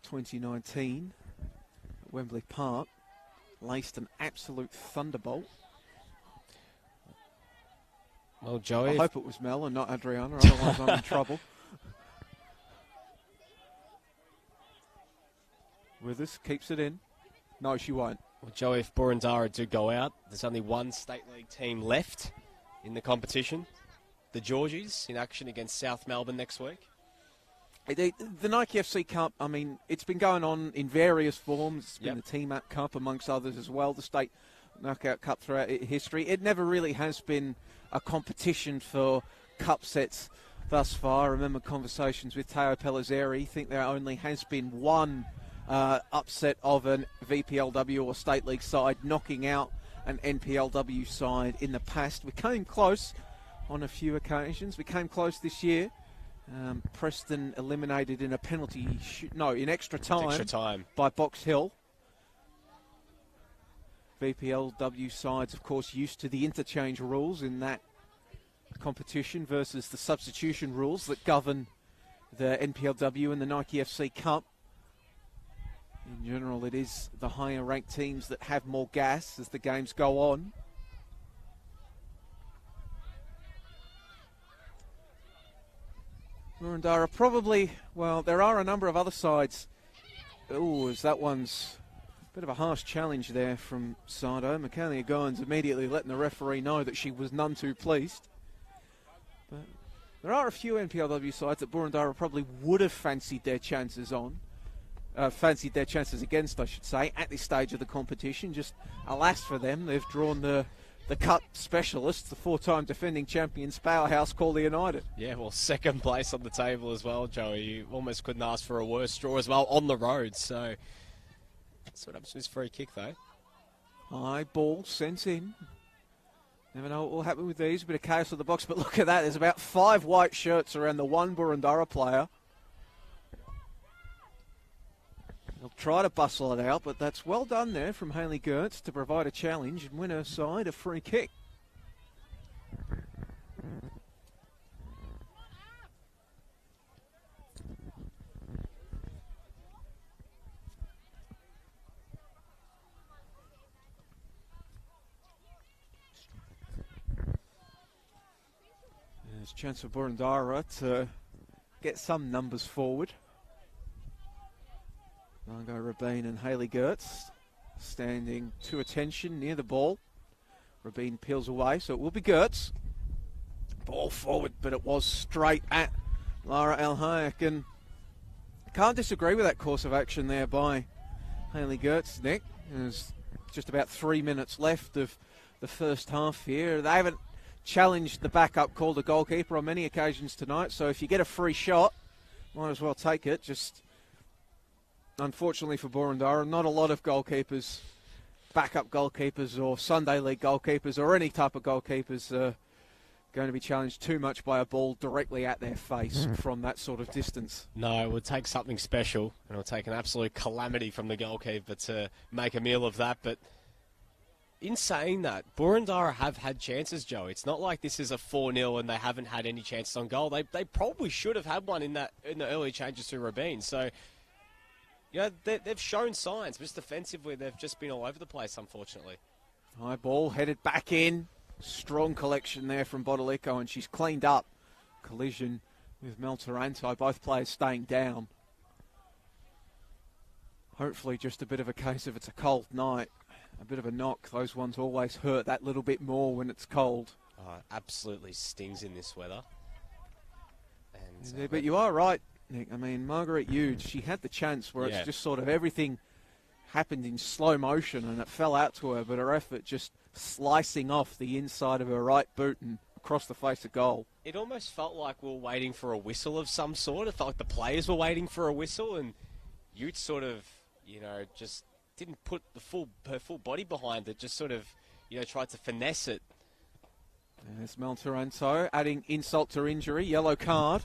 2019 at Wembley Park. Laced an absolute thunderbolt. Well, Joey, I hope it was Mel and not Adriana, otherwise I'm in trouble. Withers keeps it in. No, she won't. Well, Joey, if Boroondara do go out, there's only one State League team left in the competition. The Georgies in action against South Melbourne next week. The Nike FC Cup, I mean, it's been going on in various forms. It's been the Team App Cup amongst others as well, the State Knockout Cup throughout history. It never really has been a competition for cup sets thus far. I remember conversations with Teo Pellizzeri. I think there only has been one upset of an VPLW or State League side knocking out an NPLW side in the past. We came close on a few occasions. We came close this year. Preston eliminated in a penalty, in extra time by Box Hill. VPLW sides, of course, used to the interchange rules in that competition versus the substitution rules that govern the NPLW and the Nike FC Cup. In general, it is the higher ranked teams that have more gas as the games go on. Boroondara probably, well, there are a number of other sides. Oh, as that one's a bit of a harsh challenge there from Sardo. Michaela Goins immediately letting the referee know that she was none too pleased. But there are a few NPLW sides that Boroondara probably would have fancied their chances on. Fancied their chances against, I should say, at this stage of the competition. Just alas for them, they've drawn the cup specialists, the 4-time defending champions, Powerhouse Calder United. Yeah, well, second place on the table as well, Joey. You almost couldn't ask for a worse draw as well on the road. So that's what happens with this free kick, though. High ball sent in. Never know what will happen with these. A bit of chaos on the box, but look at that. There's about 5 white shirts around the one Boroondara player. They'll try to bustle it out, but that's well done there from Hayley Gertz to provide a challenge and win her side a free kick. There's a chance for Boroondara to get some numbers forward. Margot Rabin and Hayley Gertz standing to attention near the ball. Rabin peels away, so it will be Gertz. Ball forward, but it was straight at Lara El-Hayek, and can't disagree with that course of action there by Hayley Gertz, Nick. There's just about 3 minutes left of the first half here. They haven't challenged the backup Calder goalkeeper on many occasions tonight, so if you get a free shot, might as well take it. Just unfortunately for Boroondara, not a lot of goalkeepers, backup goalkeepers or Sunday League goalkeepers or any type of goalkeepers are going to be challenged too much by a ball directly at their face from that sort of distance. No, it would take something special, and it would take an absolute calamity from the goalkeeper to make a meal of that. But in saying that, Boroondara have had chances, Joe. It's not like this is a 4-0 and they haven't had any chances on goal. They probably should have had one in the early changes to Rabin. So You know, they've shown signs, but just defensively, they've just been all over the place, unfortunately. High ball headed back in. Strong collection there from Bodolico, and she's cleaned up. Collision with Mel Taranto, both players staying down. Hopefully just a bit of a case of it's a cold night. A bit of a knock. Those ones always hurt that little bit more when it's cold. Oh, it absolutely stings in this weather. And, Yeah, but you are right, Nick. I mean, Margaret Hughes, she had the chance where it's just sort of everything happened in slow motion and it fell out to her, but her effort just slicing off the inside of her right boot and across the face of goal. It almost felt like we were waiting for a whistle of some sort. It felt like the players were waiting for a whistle, and Ute sort of, just didn't put her full body behind it, just sort of, tried to finesse it. There's Mel Taranto adding insult to injury, yellow card.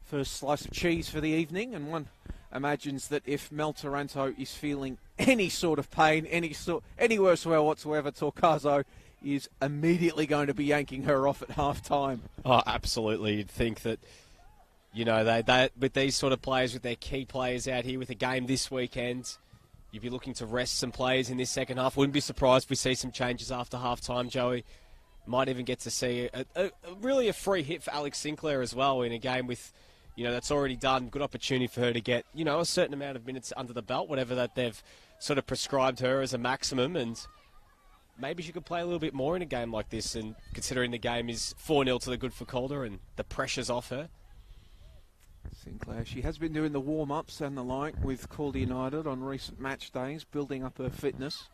First slice of cheese for the evening, and one imagines that if Mel Taranto is feeling any sort of pain, any worse whatsoever, Torcaso is immediately going to be yanking her off at half-time. Oh, absolutely. You'd think that, they with these sort of players, with their key players out here with a game this weekend, you'd be looking to rest some players in this second half. Wouldn't be surprised if we see some changes after half-time, Joey. Might even get to see really a free hit for Alex Sinclair as well in a game with, that's already done. Good opportunity for her to get, a certain amount of minutes under the belt, whatever that they've sort of prescribed her as a maximum. And maybe she could play a little bit more in a game like this. And considering the game is 4-0 to the good for Calder and the pressure's off her. Sinclair, she has been doing the warm-ups and the like with Calder United on recent match days, building up her fitness.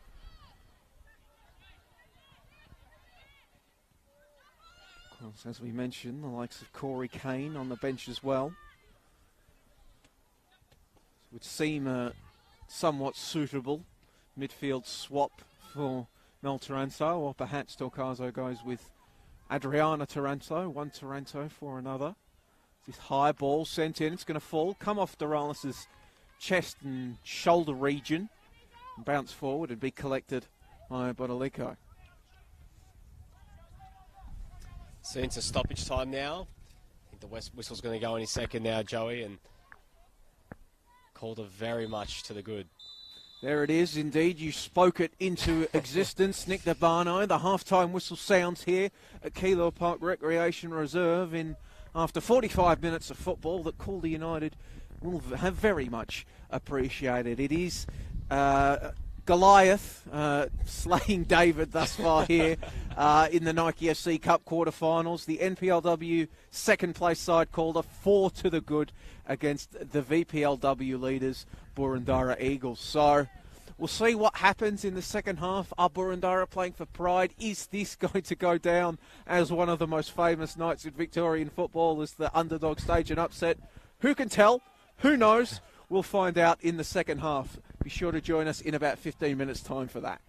Of course, as we mentioned, the likes of Corey Kane on the bench as well. It would seem a somewhat suitable midfield swap for Mel Taranto, or perhaps Torcaso goes with Adriana Taranto, one Taranto for another. This high ball sent in, it's going to fall, come off Dorales' chest and shoulder region, and bounce forward and be collected by Bodolico. So into stoppage time now. I think the whistle's going to go any second now, Joey, and Calder very much to the good. There it is, indeed. You spoke it into existence, Nick DeBarno. The half-time whistle sounds here at Kilo Park Recreation Reserve after 45 minutes of football that Calder United will have very much appreciated. It is Goliath slaying David thus far here in the Nike FC Cup quarterfinals. The NPLW second place side Calder 4 to the good against the VPLW leaders Boroondara Eagles. So we'll see what happens in the second half. Are Boroondara playing for pride? Is this going to go down as one of the most famous nights in Victorian football as the underdog stage and upset? Who can tell? Who knows? We'll find out in the second half. Be sure to join us in about 15 minutes' time for that.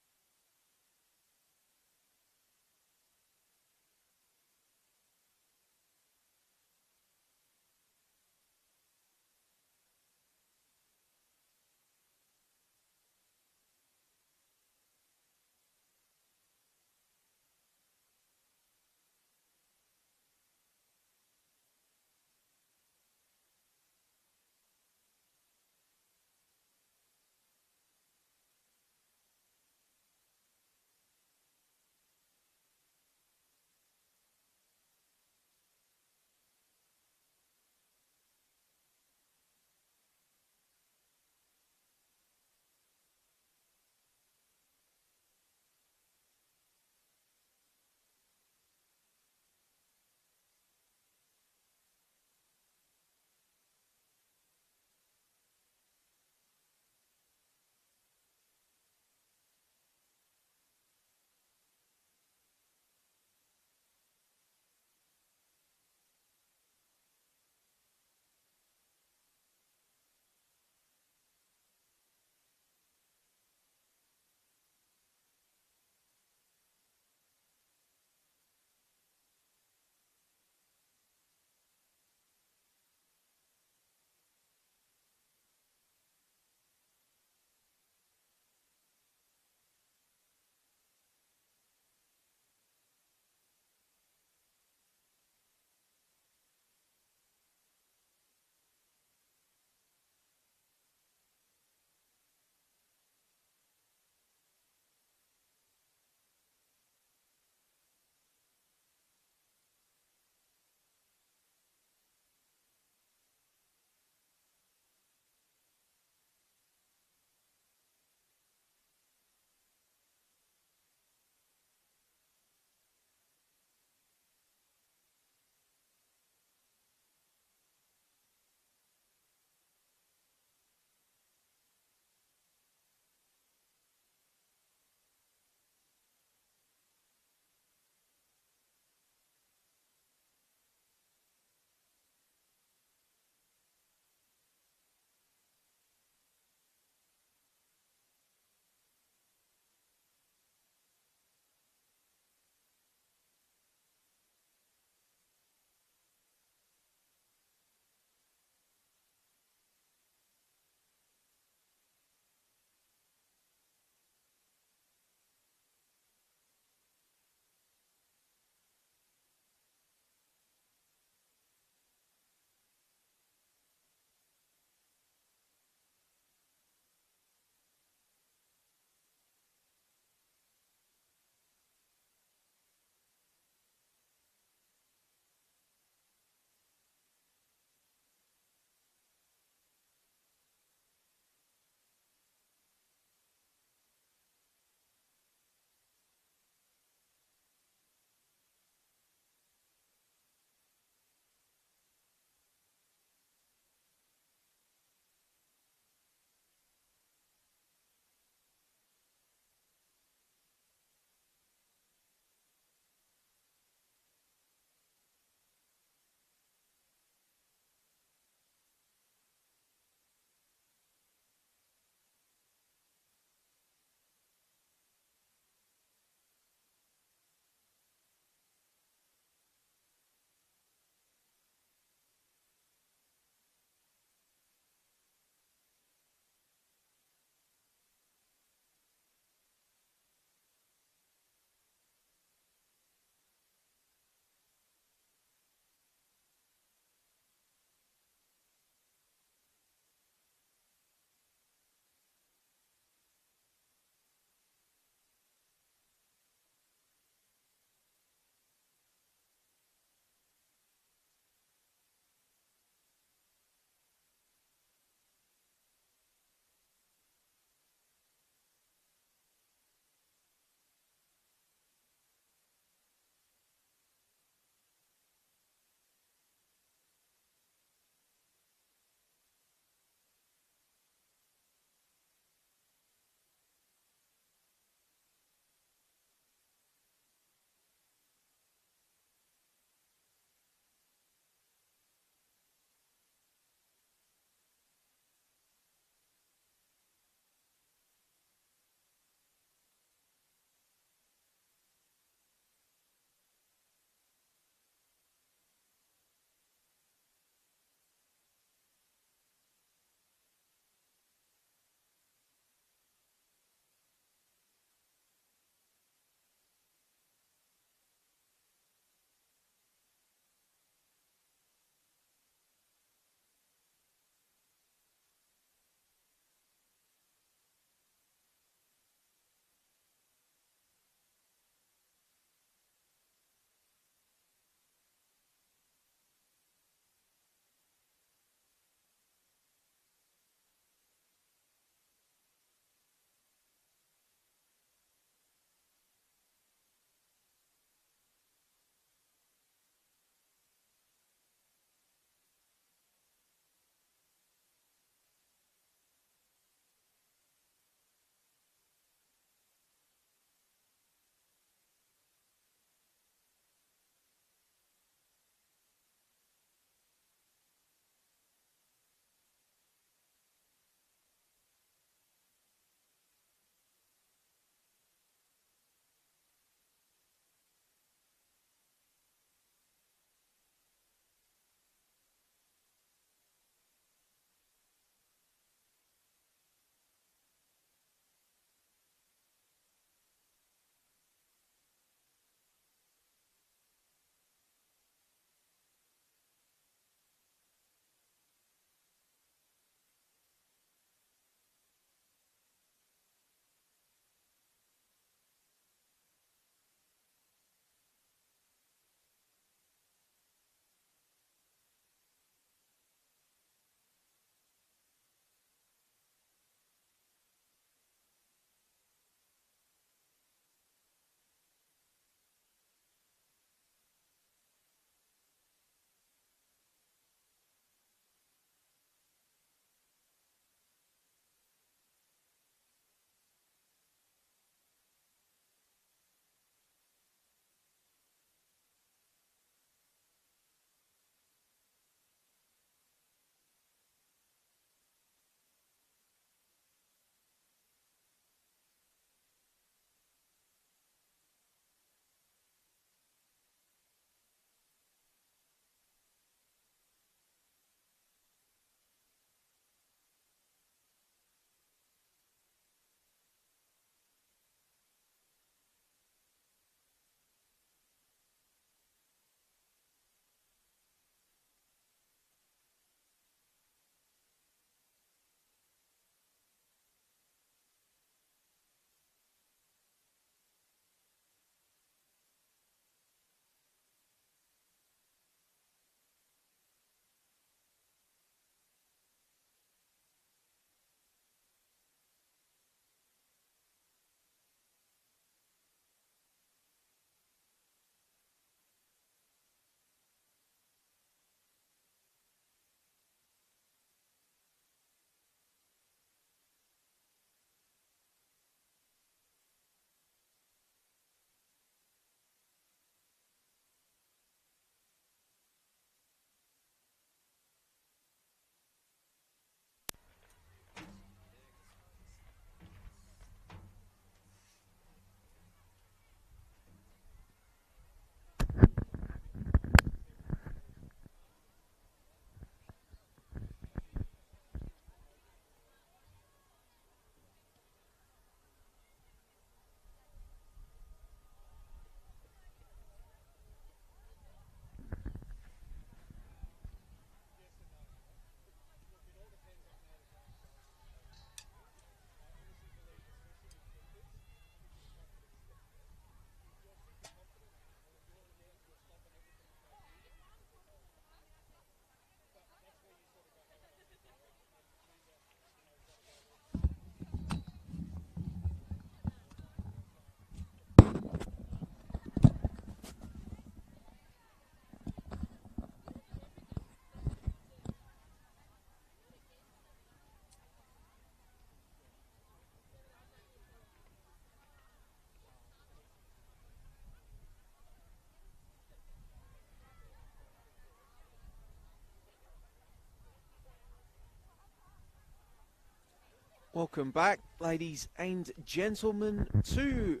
Welcome back, ladies and gentlemen, to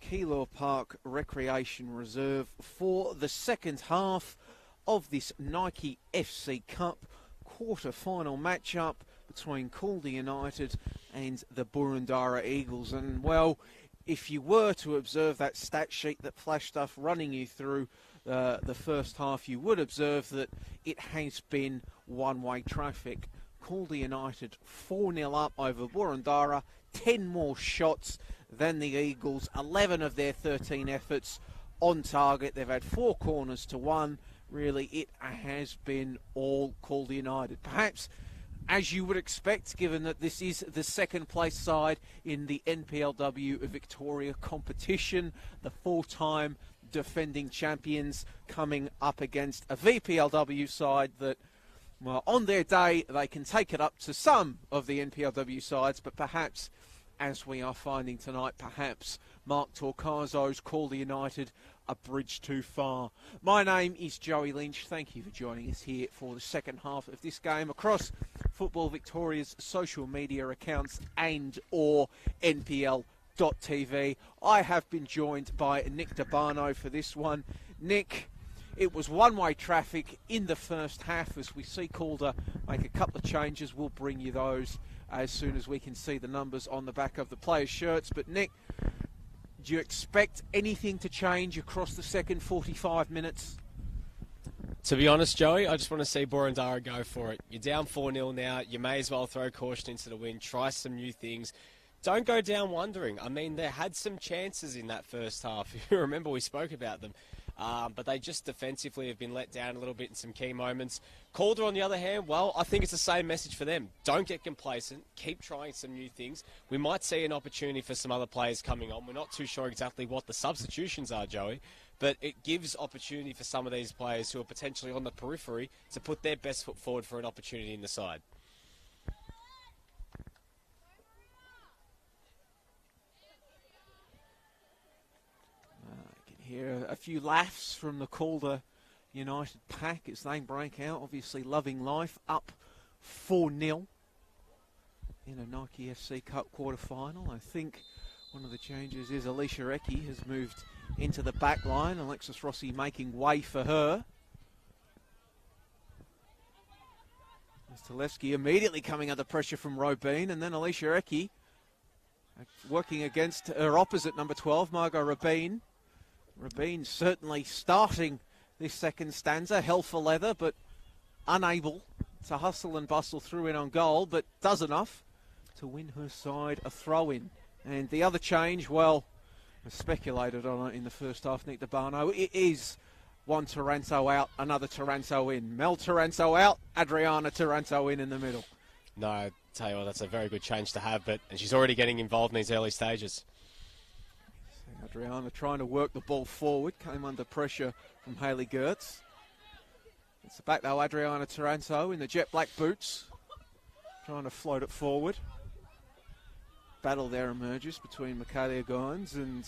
Keilor Park Recreation Reserve for the second half of this Nike FC Cup quarter-final matchup between Calder United and the Boroondara Eagles. And, well, if you were to observe that stat sheet that flashed stuff running you through the first half, you would observe that it has been one-way traffic. Calder United 4-0 up over Boroondara, 10 more shots than the Eagles, 11 of their 13 efforts on target. They've had 4 corners to 1. Really, it has been all Calder United. Perhaps, as you would expect, given that this is the second place side in the NPLW Victoria competition, the 4-time defending champions coming up against a VPLW side that, well, on their day, they can take it up to some of the NPLW sides, but perhaps, as we are finding tonight, perhaps Mark Torcaso's Calder United a bridge too far. My name is Joey Lynch. Thank you for joining us here for the second half of this game across Football Victoria's social media accounts and or NPL.TV. I have been joined by Nick Dabano for this one. Nick, it was one-way traffic in the first half as we see Calder make a couple of changes. We'll bring you those as soon as we can see the numbers on the back of the players' shirts. But Nick, do you expect anything to change across the second 45 minutes? To be honest, Joey, I just want to see Boroondara go for it. You're down 4-0 now. You may as well throw caution into the wind, try some new things. Don't go down wondering. I mean, they had some chances in that first half. If you remember, we spoke about them. But they just defensively have been let down a little bit in some key moments. Calder, on the other hand, well, I think it's the same message for them. Don't get complacent. Keep trying some new things. We might see an opportunity for some other players coming on. We're not too sure exactly what the substitutions are, Joey, but it gives opportunity for some of these players who are potentially on the periphery to put their best foot forward for an opportunity in the side. Hear a few laughs from the Calder United pack as they break out. Obviously loving life, up 4-0 in a Nike FC Cup quarter-final. I think one of the changes is Alicia Ecke has moved into the back line. Alexis Rossi making way for her. Stalewski immediately coming under pressure from Robin, and then Alicia Ecke working against her opposite, number 12, Margot Robin. Rabin certainly starting this second stanza, hell for leather, but unable to hustle and bustle through in on goal, but does enough to win her side a throw-in. And the other change, well, I speculated on it in the first half, Nick Dabano. It is one Taranto out, another Taranto in. Mel Taranto out, Adriana Taranto in the middle. No, I tell you what, that's a very good change to have, and she's already getting involved in these early stages. Adriana trying to work the ball forward, came under pressure from Hayley Gertz. It's back though, Adriana Taranto in the jet black boots, trying to float it forward. Battle there emerges between Michaela Goins and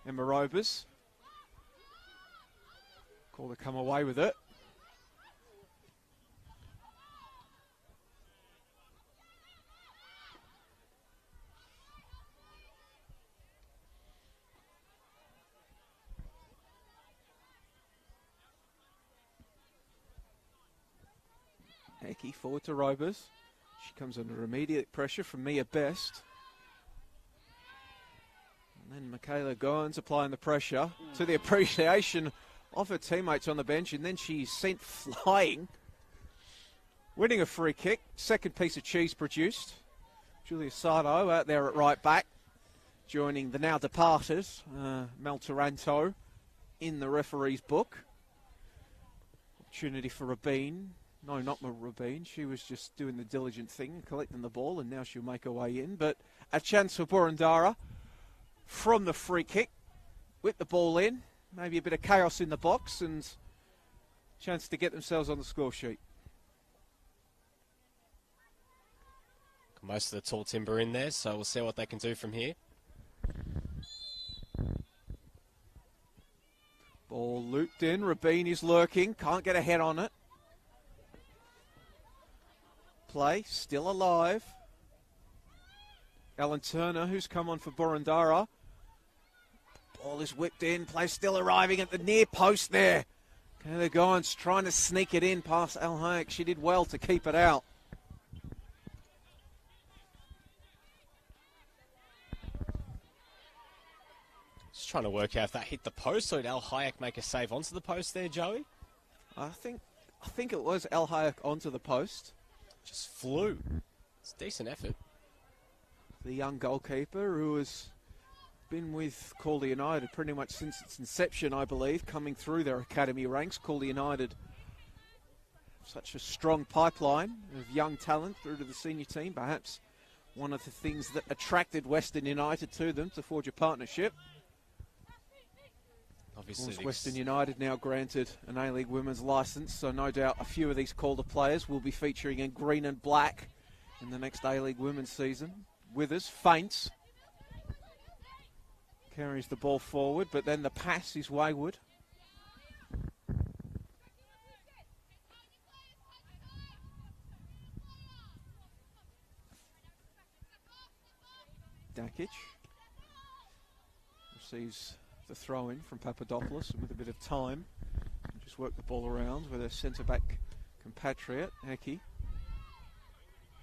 Emma Robers. Calder come away with it. Ecke forward to Robers. She comes under immediate pressure from Mia Best. And then Michaela Goins applying the pressure to the appreciation of her teammates on the bench. And then she's sent flying. Winning a free kick. Second piece of cheese produced. Julia Sardo out there at right back. Joining the now departed Mel Taranto in the referee's book. Opportunity for Rabin. No, not Rabin. She was just doing the diligent thing, collecting the ball, and now she'll make her way in. But a chance for Boroondara from the free kick. With the ball in. Maybe a bit of chaos in the box and chance to get themselves on the score sheet. Most of the tall timber in there, so we'll see what they can do from here. Ball looped in. Rabin is lurking. Can't get a head on it. Play still alive. Alan Turner, who's come on for Boroondara. Ball is whipped in, play still arriving at the near post there. Calder Gines trying to sneak it in past Al Hayek. She did well to keep it out. Just trying to work out if that hit the post or did Al Hayek make a save onto the post there, Joey? I think it was Al Hayek onto the post. Just flew. It's a decent effort. The young goalkeeper who has been with Calder United pretty much since its inception, I believe, coming through their academy ranks. Calder United, such a strong pipeline of young talent through to the senior team. Perhaps one of the things that attracted Western United to them to forge a partnership. Obviously, Western United now granted an A-League women's licence, so no doubt a few of these Calder players will be featuring in green and black in the next A-League women's season. Withers feints, carries the ball forward, but then the pass is wayward. Dakic receives the throw-in from Papadopoulos, and with a bit of time, just work the ball around with a centre-back compatriot, Eki.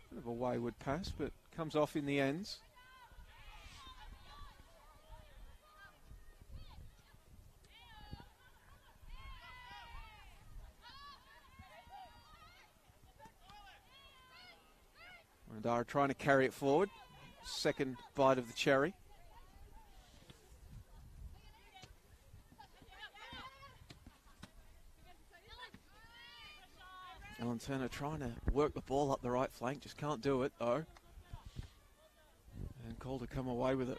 Bit of a wayward pass, but comes off in the ends. Boroondara trying to carry it forward. Second bite of the cherry. Alan Turner trying to work the ball up the right flank, just can't do it though. And Calder come away with it.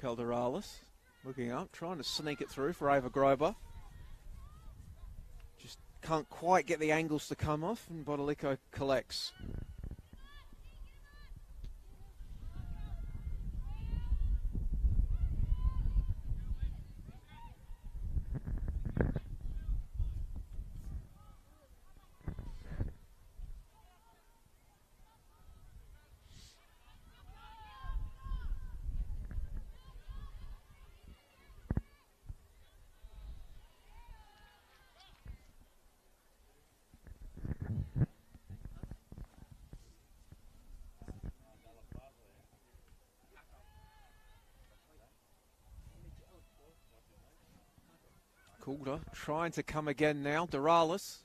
Calderalis looking up, trying to sneak it through for Ava Grover. Just can't quite get the angles to come off, and Bodolico collects. Calder trying to come again now. Doralis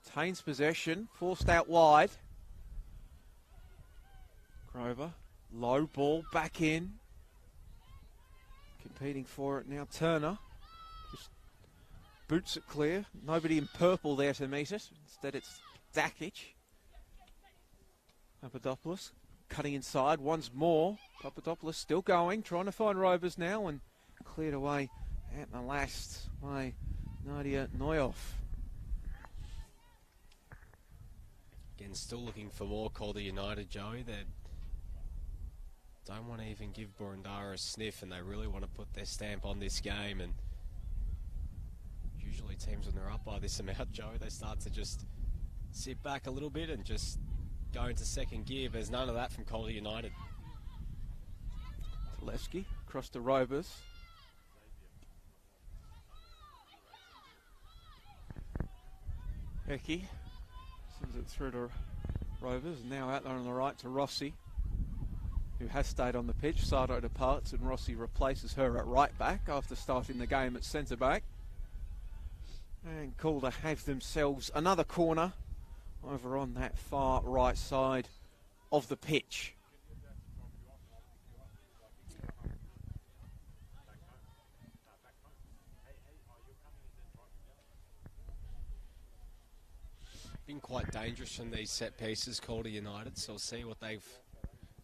retains possession, forced out wide. Grover, low ball, back in. Competing for it now, Turner. Just boots it clear. Nobody in purple there to meet it. Instead it's Dakic. Papadopoulos cutting inside once more. Papadopoulos still going, trying to find Rovers now, and cleared away at the last by Nadia Neuhoff. Again, still looking for more Calder United, Joey. They don't want to even give Boroondara a sniff, and they really want to put their stamp on this game. And usually teams, when they're up by this amount, Joey, they start to just sit back a little bit and just go into second gear. There's none of that from Calder United. Televsky across to Rovers. Eki sends it through to Rovers, now out there on the right to Rossi, who has stayed on the pitch. Sardo departs and Rossi replaces her at right back after starting the game at centre back. And Calder have themselves another corner over on that far right side of the pitch. Been quite dangerous from these set pieces, Calder United, so we'll see what they've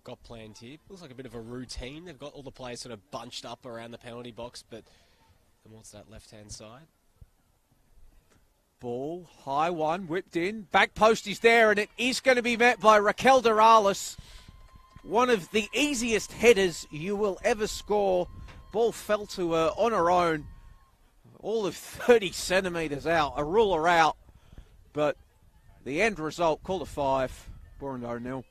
got planned here. Looks like a bit of a routine. They've got all the players sort of bunched up around the penalty box, but then what's that left-hand side? Ball, high one, whipped in. Back post is there, and it is going to be met by Raquel Doralis. One of the easiest headers you will ever score Ball fell to her on her own, all of 30 centimetres out, a ruler out. But the end result, Calder 5, Boroondara 0.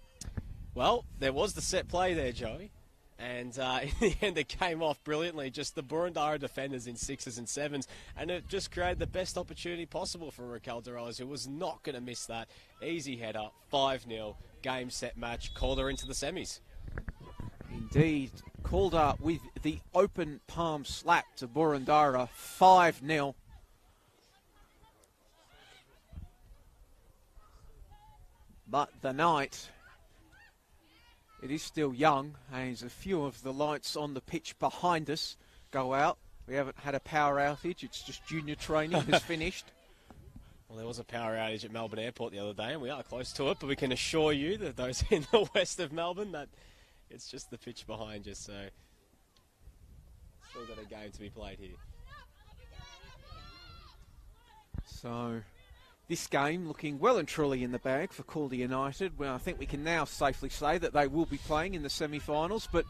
Well, there was the set play there, Joey. And in the end, it came off brilliantly. Just the Boroondara defenders in 6s and 7s. And it just created the best opportunity possible for Calder, who was not going to miss that. Easy header, 5-0, game, set, match. Calder into the semis. Indeed, Calder with the open palm slap to Boroondara, 5-0. But the night, it is still young, as a few of the lights on the pitch behind us go out. We haven't had a power outage, it's just junior training has finished. Well, there was a power outage at Melbourne Airport the other day, and we are close to it, but we can assure you that those in the west of Melbourne, that it's just the pitch behind you, so still got a game to be played here. So this game looking well and truly in the bag for Calder United. Well, I think we can now safely say that they will be playing in the semi-finals, but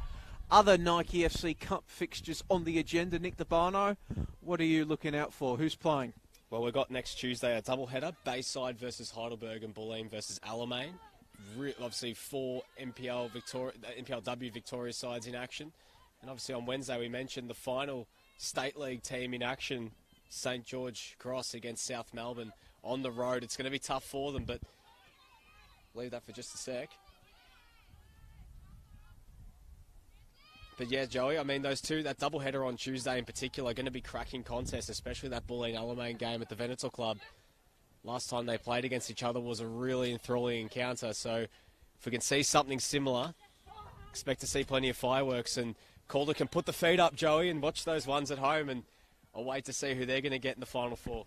other Nike FC Cup fixtures on the agenda, Nick DeBarno, what are you looking out for? Who's playing? Well, we've got next Tuesday a doubleheader, Bayside versus Heidelberg and Bulleen versus Alamein. Obviously 4 NPLW Victoria sides in action. And obviously on Wednesday we mentioned the final State League team in action, St George Cross against South Melbourne on the road. It's going to be tough for them, but leave that for just a sec. But yeah, Joey, I mean, those two, that doubleheader on Tuesday in particular, are going to be cracking contests, especially that Bulleen-Alamein game at the Venator Club. Last time they played against each other was a really enthralling encounter. So if we can see something similar, expect to see plenty of fireworks. And Calder can put the feet up, Joey, and watch those ones at home. And I'll wait to see who they're going to get in the Final Four.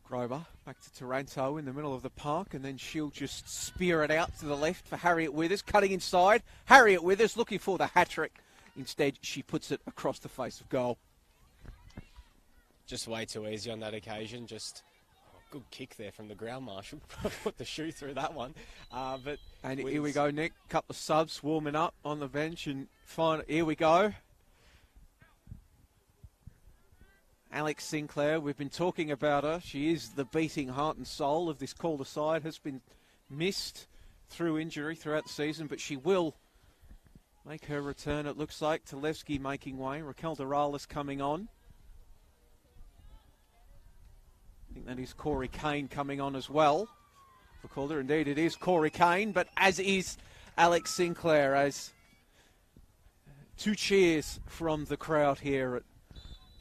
Grover back to Taranto in the middle of the park, and then she'll just spear it out to the left for Harriet Withers, cutting inside. Harriet Withers looking for the hat-trick. Instead, she puts it across the face of goal. Just way too easy on that occasion. Just good kick there from the ground marshal. Put the shoe through that one. And here we go, Nick. Couple of subs warming up on the bench, and here we go. Alex Sinclair, we've been talking about her. She is the beating heart and soul of this Calder side. Has been missed through injury throughout the season, but she will make her return, it looks like. Talevsky making way. Raquel Doralis coming on. I think that is Corey Kane coming on as well for Calder. Indeed, it is Corey Kane, but as is Alex Sinclair, as 2 cheers from the crowd here at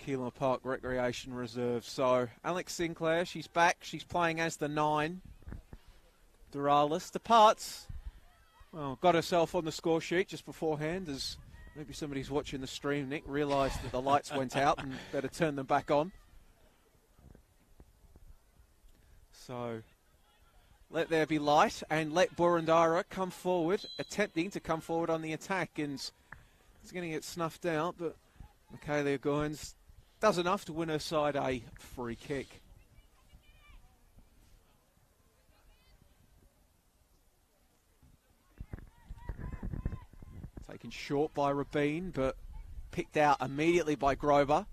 Keilor Park Recreation Reserve. So Alex Sinclair, she's back. She's playing as the 9. Doralis departs. Well, got herself on the score sheet just beforehand, as maybe somebody's watching the stream, Nick, realised that the lights went out and better turn them back on. So let there be light and let Boroondara come forward, attempting to come forward on the attack, and it's going to get snuffed out, but Michaela Goins does enough to win her side a free kick. Taken short by Rabin, but picked out immediately by Grover.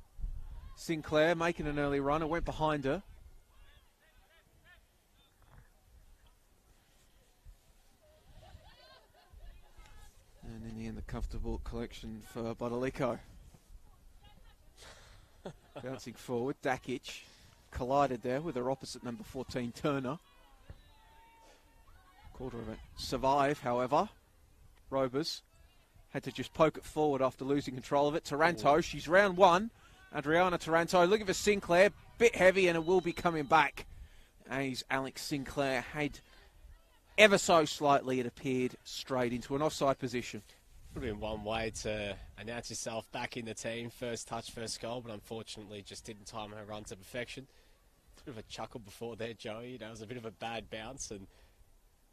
Sinclair making an early run, it went behind her. And in the end, the comfortable collection for Bodolico. Bouncing forward, Dakic collided there with her opposite number 14, Turner. Quarter of it survive, however. Robers had to just poke it forward after losing control of it. Taranto, she's round 1. Adriana Taranto looking for Sinclair, bit heavy, and it will be coming back. As Alex Sinclair had ever so slightly, it appeared, straight into an offside position. Would have been one way to announce yourself back in the team. First touch, first goal, but unfortunately just didn't time her run to perfection. A bit of a chuckle before there, Joey. It was a bit of a bad bounce and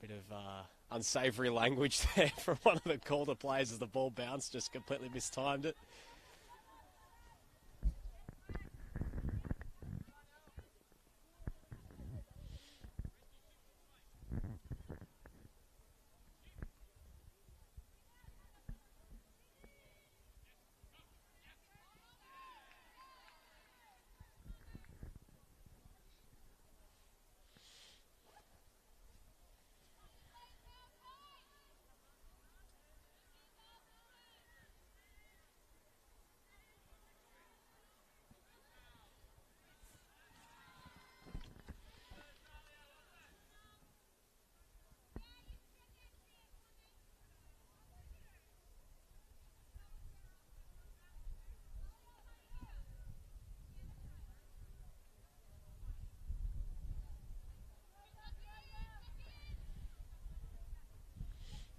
a bit of unsavoury language there from one of the Calder players as the ball bounced, just completely mistimed it.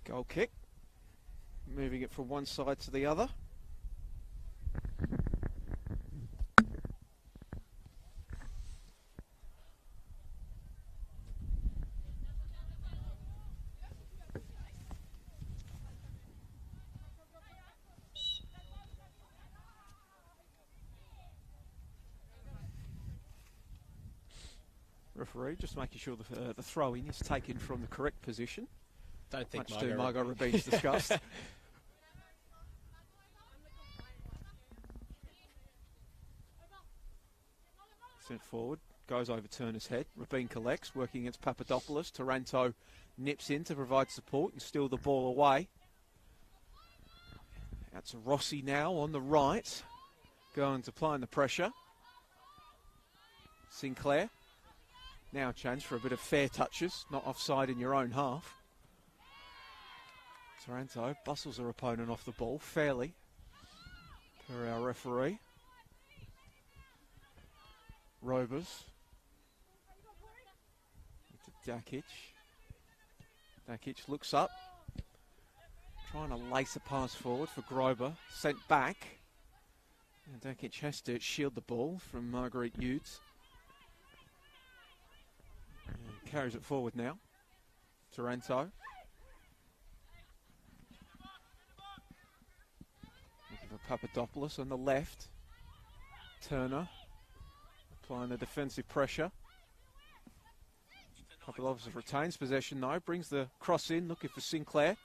Goal kick. Moving it from one side to the other. Referee just making sure the throw-in is taken from the correct position. Don't think much to Margot Rabin's disgust. Sent forward, goes over Turner's head. Rabin collects, working against Papadopoulos. Taranto nips in to provide support and steal the ball away. Out to Rossi now on the right, going to applying the pressure. Sinclair. Now a chance for a bit of fair touches, not offside in your own half. Taranto bustles her opponent off the ball fairly, per our referee. Robers. To Dakic. Dakic looks up. Trying to lace a pass forward for Grober. Sent back. And Dakic has to shield the ball from Marguerite Utes. Carries it forward now. Taranto. Looking for Papadopoulos on the left. Turner applying the defensive pressure. Papadopoulos retains possession though. Brings the cross in, looking for Sinclair.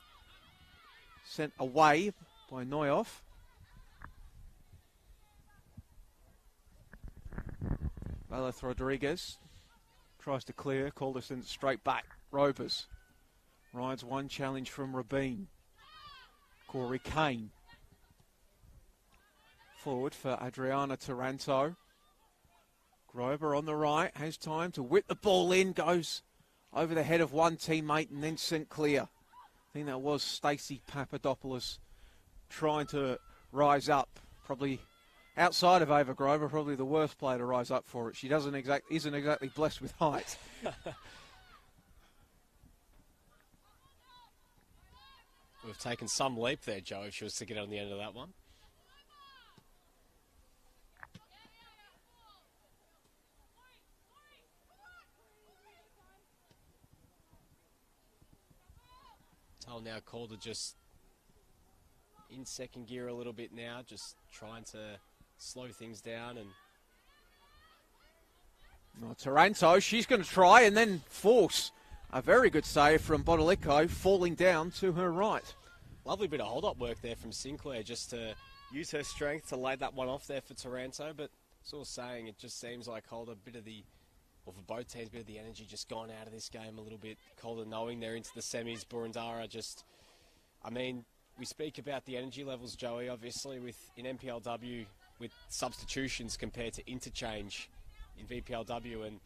Sent away by Neuhoff. Valeth Rodriguez. Tries to clear, Calder sends it straight back. Robers rides one challenge from Rabin. Corey Kane. Forward for Adriana Taranto. Grober on the right, has time to whip the ball in, goes over the head of one teammate and then sent clear. I think that was Stacey Papadopoulos trying to rise up, probably outside of Ava Grover, probably the worst player to rise up for it. She isn't exactly blessed with height. We've taken some leap there, Joe, if she was to get on the end of that one. Tell now Calder just in second gear a little bit now, just trying to slow things down. And Taranto, she's going to try and then force a very good save from Bodolico, falling down to her right. Lovely bit of hold-up work there from Sinclair, just to use her strength to lay that one off there for Taranto. But sort of saying, it just seems like Calder, a bit of the, or for both teams, a bit of the energy just gone out of this game a little bit. Calder knowing they're into the semis, Boroondara just, I mean, we speak about the energy levels, Joey, obviously, in NPLW with substitutions compared to interchange in VPLW, and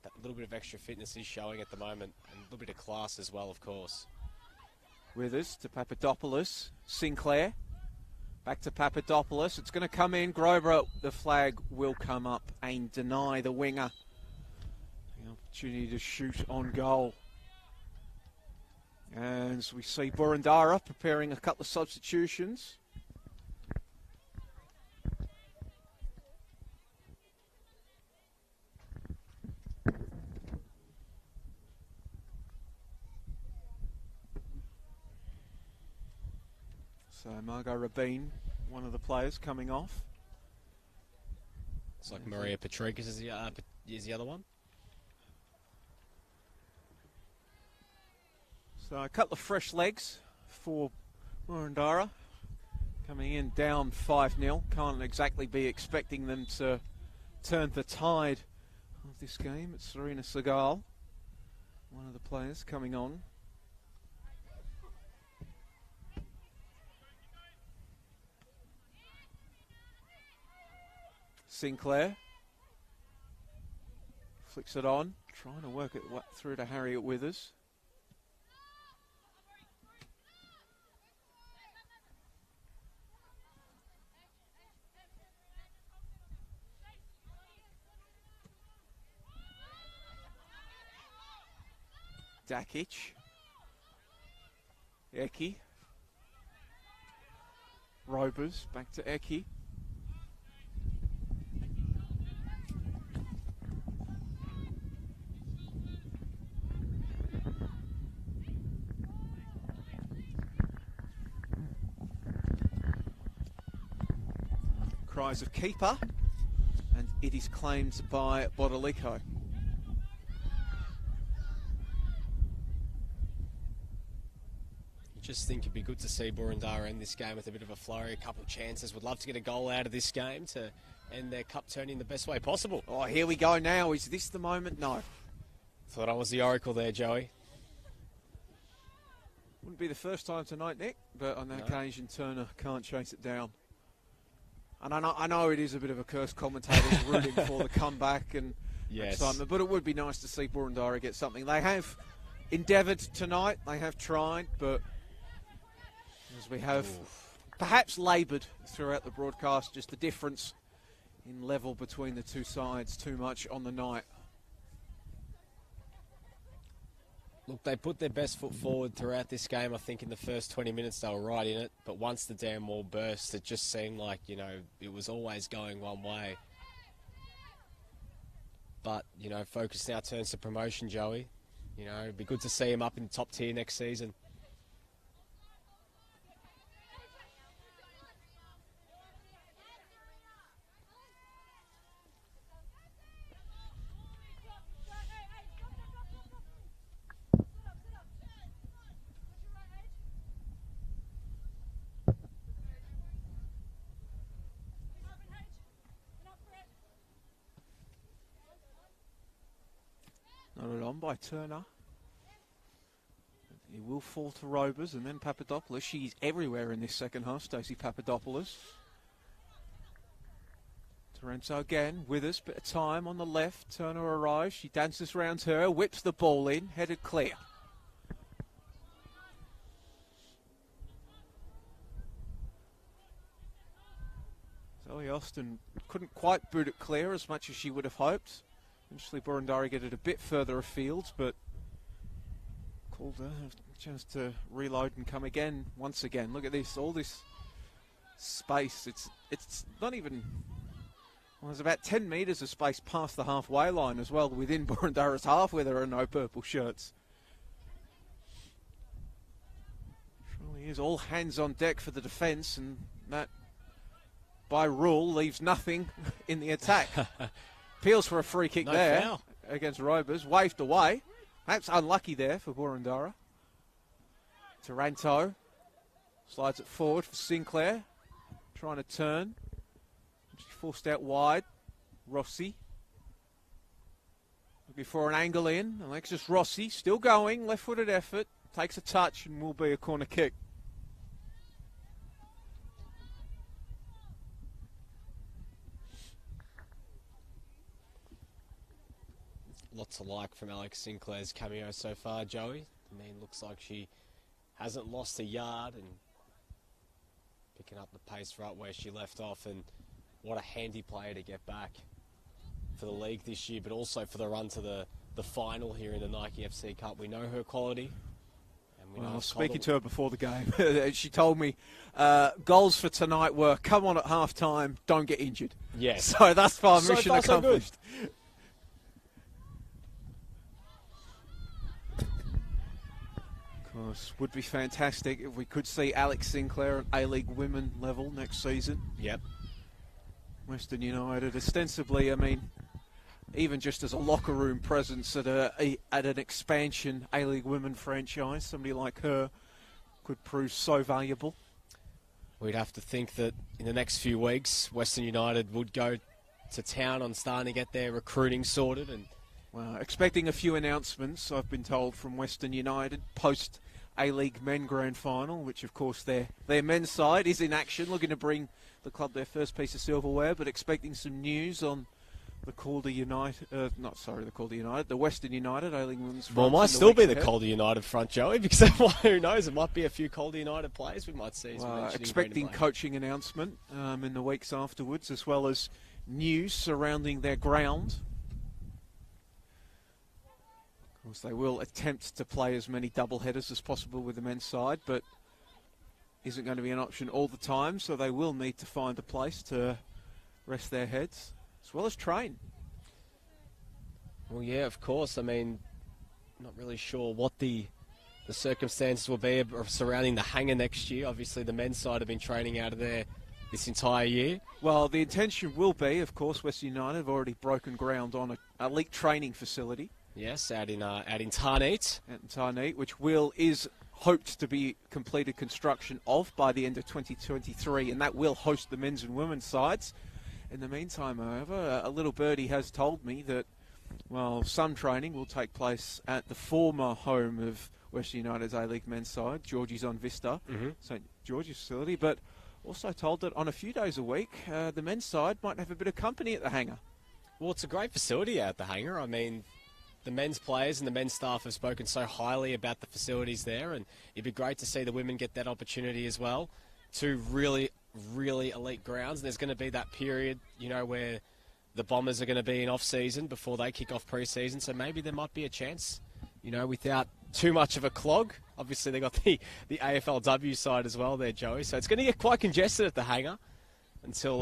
that little bit of extra fitness is showing at the moment, and a little bit of class as well, of course. Withers to Papadopoulos. Sinclair. Back to Papadopoulos. It's going to come in. Grover, the flag will come up and deny the winger the opportunity to shoot on goal. As we see Boroondara preparing a couple of substitutions. So Margot Rabin, one of the players coming off. It's like Maria Patrikas is the other one. So a couple of fresh legs for Boroondara. Coming in down 5-0. Can't exactly be expecting them to turn the tide of this game. It's Serena Segal, one of the players coming on. Sinclair flicks it on, trying to work it through to Harriet Withers. Dakic Eki. Robers, back to Eki. Cries of keeper, and it is claimed by Boroondara. Just think it'd be good to see Boroondara end this game with a bit of a flurry, a couple of chances. Would love to get a goal out of this game to end their cup turning the best way possible. Oh, here we go now. Is this the moment? No. Thought I was the oracle there, Joey. Wouldn't be the first time tonight, Nick, but on that occasion, Turner can't chase it down. And I know it is a bit of a curse, commentators rooting for the comeback and excitement, but it would be nice to see Boroondara get something. They have endeavoured tonight, they have tried, but as we have perhaps laboured throughout the broadcast, just the difference in level between the two sides too much on the night. Look, they put their best foot forward throughout this game. I think in the first 20 minutes they were right in it, but once the damn wall burst, it just seemed like, you know, it was always going one way. But, you know, focus now turns to promotion, Joey. You know, it'd be good to see him up in the top tier next season. Noted on by Turner. He will fall to Robers and then Papadopoulos. She's everywhere in this second half, Stacey Papadopoulos. Toronto again with us, bit of time on the left. Turner arrives, she dances around her, whips the ball in, headed clear. Zoe Austin couldn't quite boot it clear as much as she would have hoped. Eventually Boroondara get it a bit further afield, but Calder have a chance to reload and come again, once again. Look at this, all this space. It's not even, well, there's about 10 metres of space past the halfway line as well, within Boroondara's half where there are no purple shirts. Surely is all hands on deck for the defence, and that, by rule, leaves nothing in the attack. Appeals for a free kick there foul against Robers. Waved away. Perhaps unlucky there for Boroondara. Taranto slides it forward for Sinclair. Trying to turn. She's forced out wide. Rossi. Looking for an angle in. Alexis Rossi still going. Left-footed effort. Takes a touch and will be a corner kick. Lots to like from Alex Sinclair's cameo so far, Joey. I mean, looks like she hasn't lost a yard and picking up the pace right where she left off. And what a handy player to get back for the league this year, but also for the run to the final here in the Nike FC Cup. We know her quality. And we know speaking to her before the game, she told me goals for tonight were come on at half-time, don't get injured. Yes. So that's far, So mission far, so accomplished. Of course, would be fantastic if we could see Alex Sinclair at A-League women level next season. Yep. Western United, ostensibly, I mean, even just as a locker room presence at an expansion A-League women franchise, somebody like her could prove so valuable. We'd have to think that in the next few weeks, Western United would go to town on starting to get their recruiting sorted. And expecting a few announcements, I've been told, from Western United post A-League Men Grand Final, which of course their men's side is in action, looking to bring the club their first piece of silverware, but expecting some news on the Calder United, the Western United A-League Women's front. Well, it might still be the Calder United front, Joey, because who knows, it might be a few Calder United players we might see. Expecting coaching announcement in the weeks afterwards, as well as news surrounding their ground. Of course, they will attempt to play as many double headers as possible with the men's side, but isn't going to be an option all the time, so they will need to find a place to rest their heads as well as train. Well, yeah, of course. I mean, not really sure what the circumstances will be surrounding the hangar next year. Obviously, the men's side have been training out of there this entire year. Well, the intention will be, of course, Western United have already broken ground on an elite training facility. Yes, out in Tarneet. Out in Tarneet, which is hoped to be completed construction of by the end of 2023, and that will host the men's and women's sides. In the meantime, however, a little birdie has told me that, well, some training will take place at the former home of Western United's A-League men's side, Georgie's on Vista, St George's facility, but also told that on a few days a week, the men's side might have a bit of company at the hangar. Well, it's a great facility out at the hangar. I mean, the men's players and the men's staff have spoken so highly about the facilities there, and it'd be great to see the women get that opportunity as well. Two really, really elite grounds. And there's going to be that period, where the Bombers are going to be in off-season before they kick off pre-season, so maybe there might be a chance, without too much of a clog. Obviously, they got the AFLW side as well there, Joey, so it's going to get quite congested at the hangar until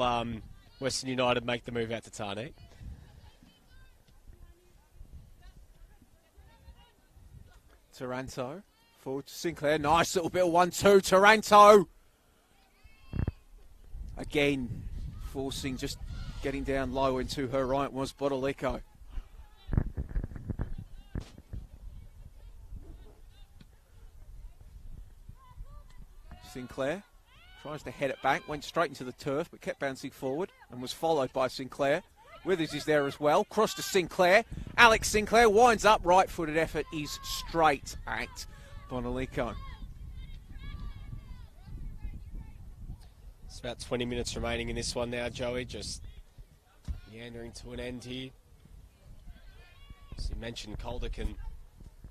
Western United make the move out to Tarneet. Taranto, forward to Sinclair. Nice little bit of 1-2. Taranto! Again, forcing, just getting down low into her right was Boroondara. Sinclair tries to head it back, went straight into the turf, but kept bouncing forward and was followed by Sinclair. Withers is there as well. Cross to Sinclair. Alex Sinclair winds up. Right-footed effort is straight at Bonalico. It's about 20 minutes remaining in this one now, Joey. Just meandering to an end here. As you mentioned, Calder can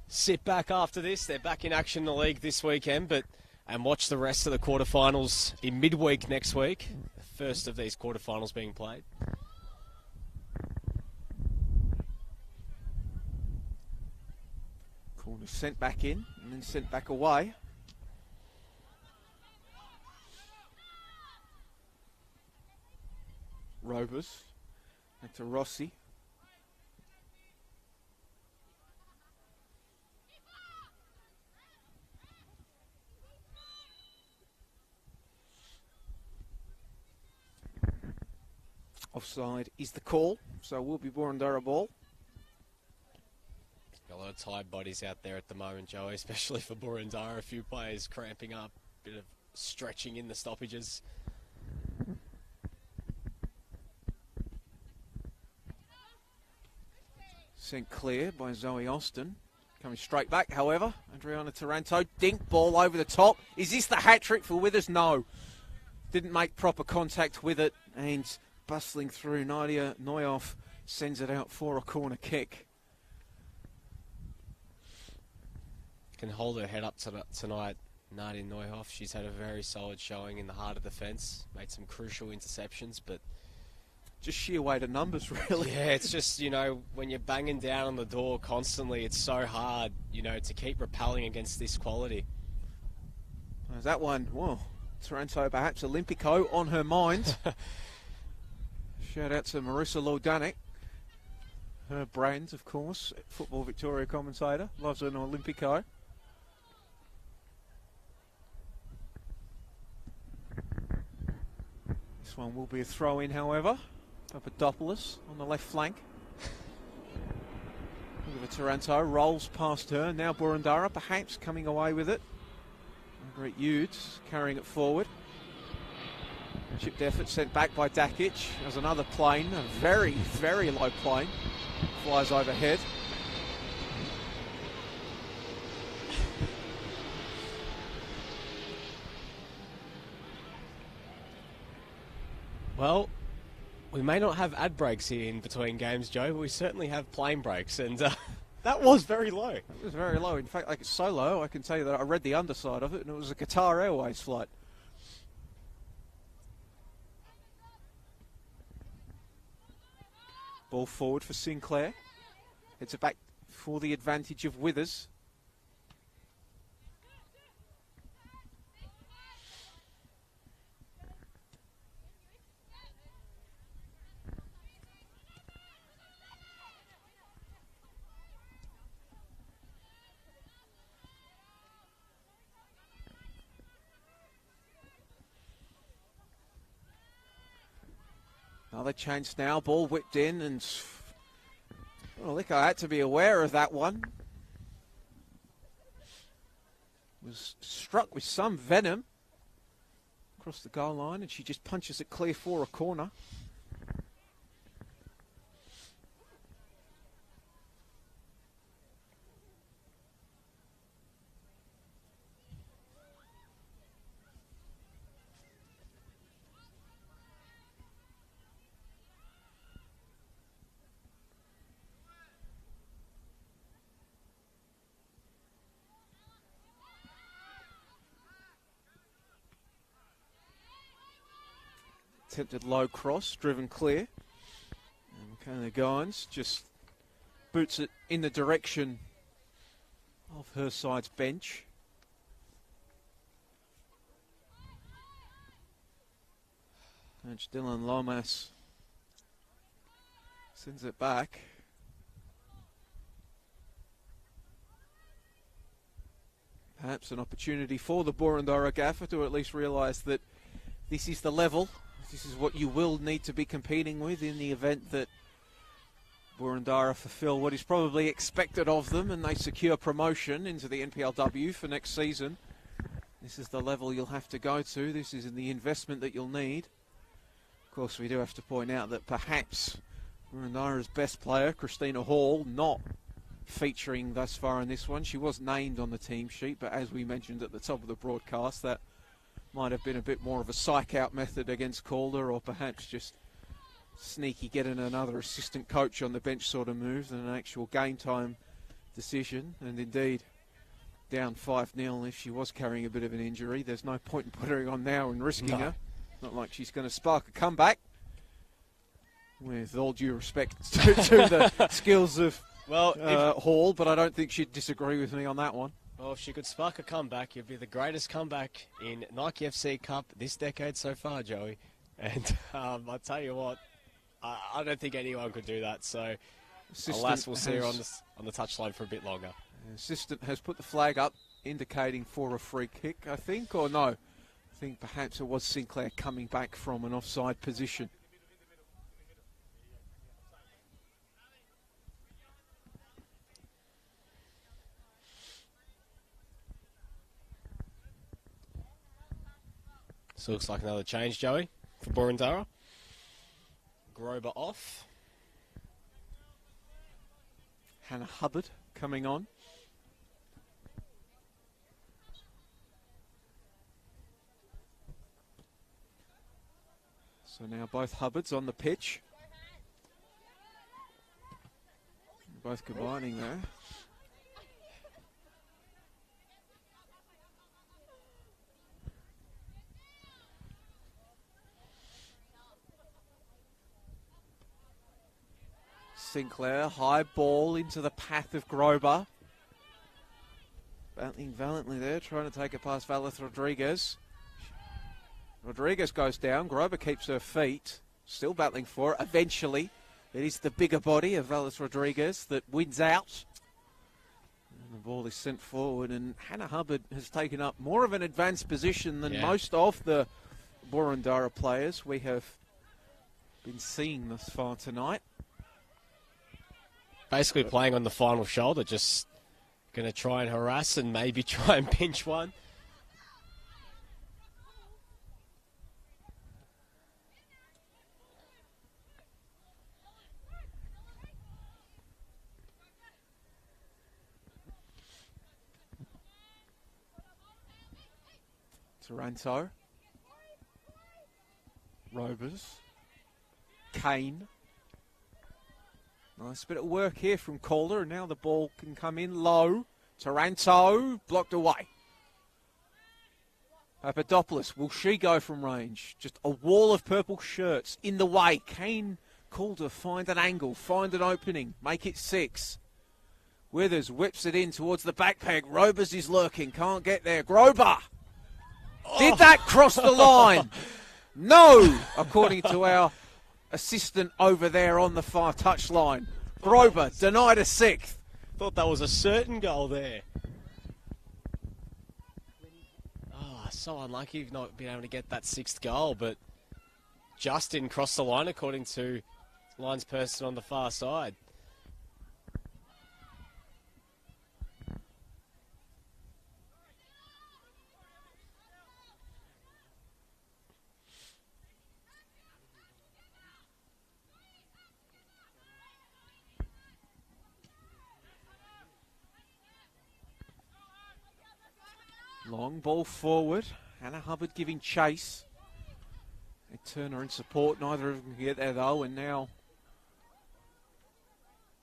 sit back after this. They're back in action in the league this weekend, and watch the rest of the quarterfinals in midweek next week. The first of these quarterfinals being played. Corner sent back in and then sent back away. Rovers back to Rossi. Offside is the call, so we'll be Boroondara ball. A lot of tired bodies out there at the moment, Joey, especially for Boroondara. A few players cramping up, a bit of stretching in the stoppages. Sent clear by Zoe Austin. Coming straight back, however. Adriana Taranto, dink ball over the top. Is this the hat-trick for Withers? No. Didn't make proper contact with it, and bustling through, Nadia Neuhoff sends it out for a corner kick. Can hold her head up tonight, Nadia Neuhoff. She's had a very solid showing in the heart of defence. Made some crucial interceptions, but just sheer weight of numbers, really. Yeah, it's just, when you're banging down on the door constantly, it's so hard, to keep repelling against this quality. There's that one. Whoa. Taranto, perhaps Olympico on her mind. Shout out to Marissa Lordanek. Her brand, of course, Football Victoria commentator. Loves an Olympico. This one will be a throw-in, however. Papadopoulos on the left flank. Look at Taranto, rolls past her. Now Boroondara perhaps coming away with it. Margaret Yudes carrying it forward. Chipped effort sent back by Dakic. There's another plane, a very, very low plane. Flies overhead. Well, we may not have ad breaks here in between games, Joe, but we certainly have plane breaks, and that was very low. It was very low. In fact, like, it's so low, I can tell you that I read the underside of it, and it was a Qatar Airways flight. Ball forward for Sinclair. It's a back for the advantage of Withers. Another chance now, ball whipped in, and well, Lico had to be aware of that one. Was struck with some venom across the goal line, and she just punches it clear for a corner. Attempted low cross, driven clear. And Michaela Goins just boots it in the direction of her side's bench. Coach Dylan Lomas sends it back. Perhaps an opportunity for the Boroondara gaffer to at least realise that this is the level. This is what you will need to be competing with in the event that Boroondara fulfil what is probably expected of them and they secure promotion into the NPLW for next season. This is the level you'll have to go to. This is the investment that you'll need. Of course, we do have to point out that perhaps Boroondara's best player, Christina Hall, not featuring thus far in this one. She was named on the team sheet, but as we mentioned at the top of the broadcast, that might have been a bit more of a psych-out method against Calder, or perhaps just sneaky getting another assistant coach on the bench sort of move than an actual game time decision. And indeed, down 5-0, if she was carrying a bit of an injury, there's no point in putting her on now and risking her. Not like she's going to spark a comeback. With all due respect to the skills of Hall, but I don't think she'd disagree with me on that one. Well, if she could spark a comeback, it'd be the greatest comeback in Nike FC Cup this decade so far, Joey. And I'll tell you what, I don't think anyone could do that. So, alas, we'll see her on the touchline for a bit longer. The assistant has put the flag up, indicating for a free kick, I think, or no? I think perhaps it was Sinclair coming back from an offside position. So looks like another change, Joey, for Boroondara. Grober off. Hannah Hubbard coming on. So now both Hubbards on the pitch. Both combining there. Sinclair, high ball into the path of Grober. Battling valiantly there, trying to take it past Valis Rodriguez. Rodriguez goes down, Grober keeps her feet, still battling for it. Eventually, it is the bigger body of Valis Rodriguez that wins out. And the ball is sent forward, and Hannah Hubbard has taken up more of an advanced position than most of the Boroondara players we have been seeing thus far tonight. Basically playing on the final shoulder, just going to try and harass and maybe try and pinch one. Taranto. Rovers. Kane. Nice bit of work here from Calder, and now the ball can come in low. Taranto, blocked away. Papadopoulos, will she go from range? Just a wall of purple shirts in the way. Kane, Calder, find an angle, find an opening, make it 6. Withers whips it in towards the back peg. Robers is lurking, can't get there. Grober! Did that cross the line? No, according to our assistant over there on the far touchline. Grober denied a sixth. Thought that was a certain goal there. Oh, so unlucky of not being able to get that sixth goal, but Justin crossed the line according to linesperson on the far side. Long ball forward. Hannah Hubbard giving chase. And Turner in support. Neither of them can get there though. And now,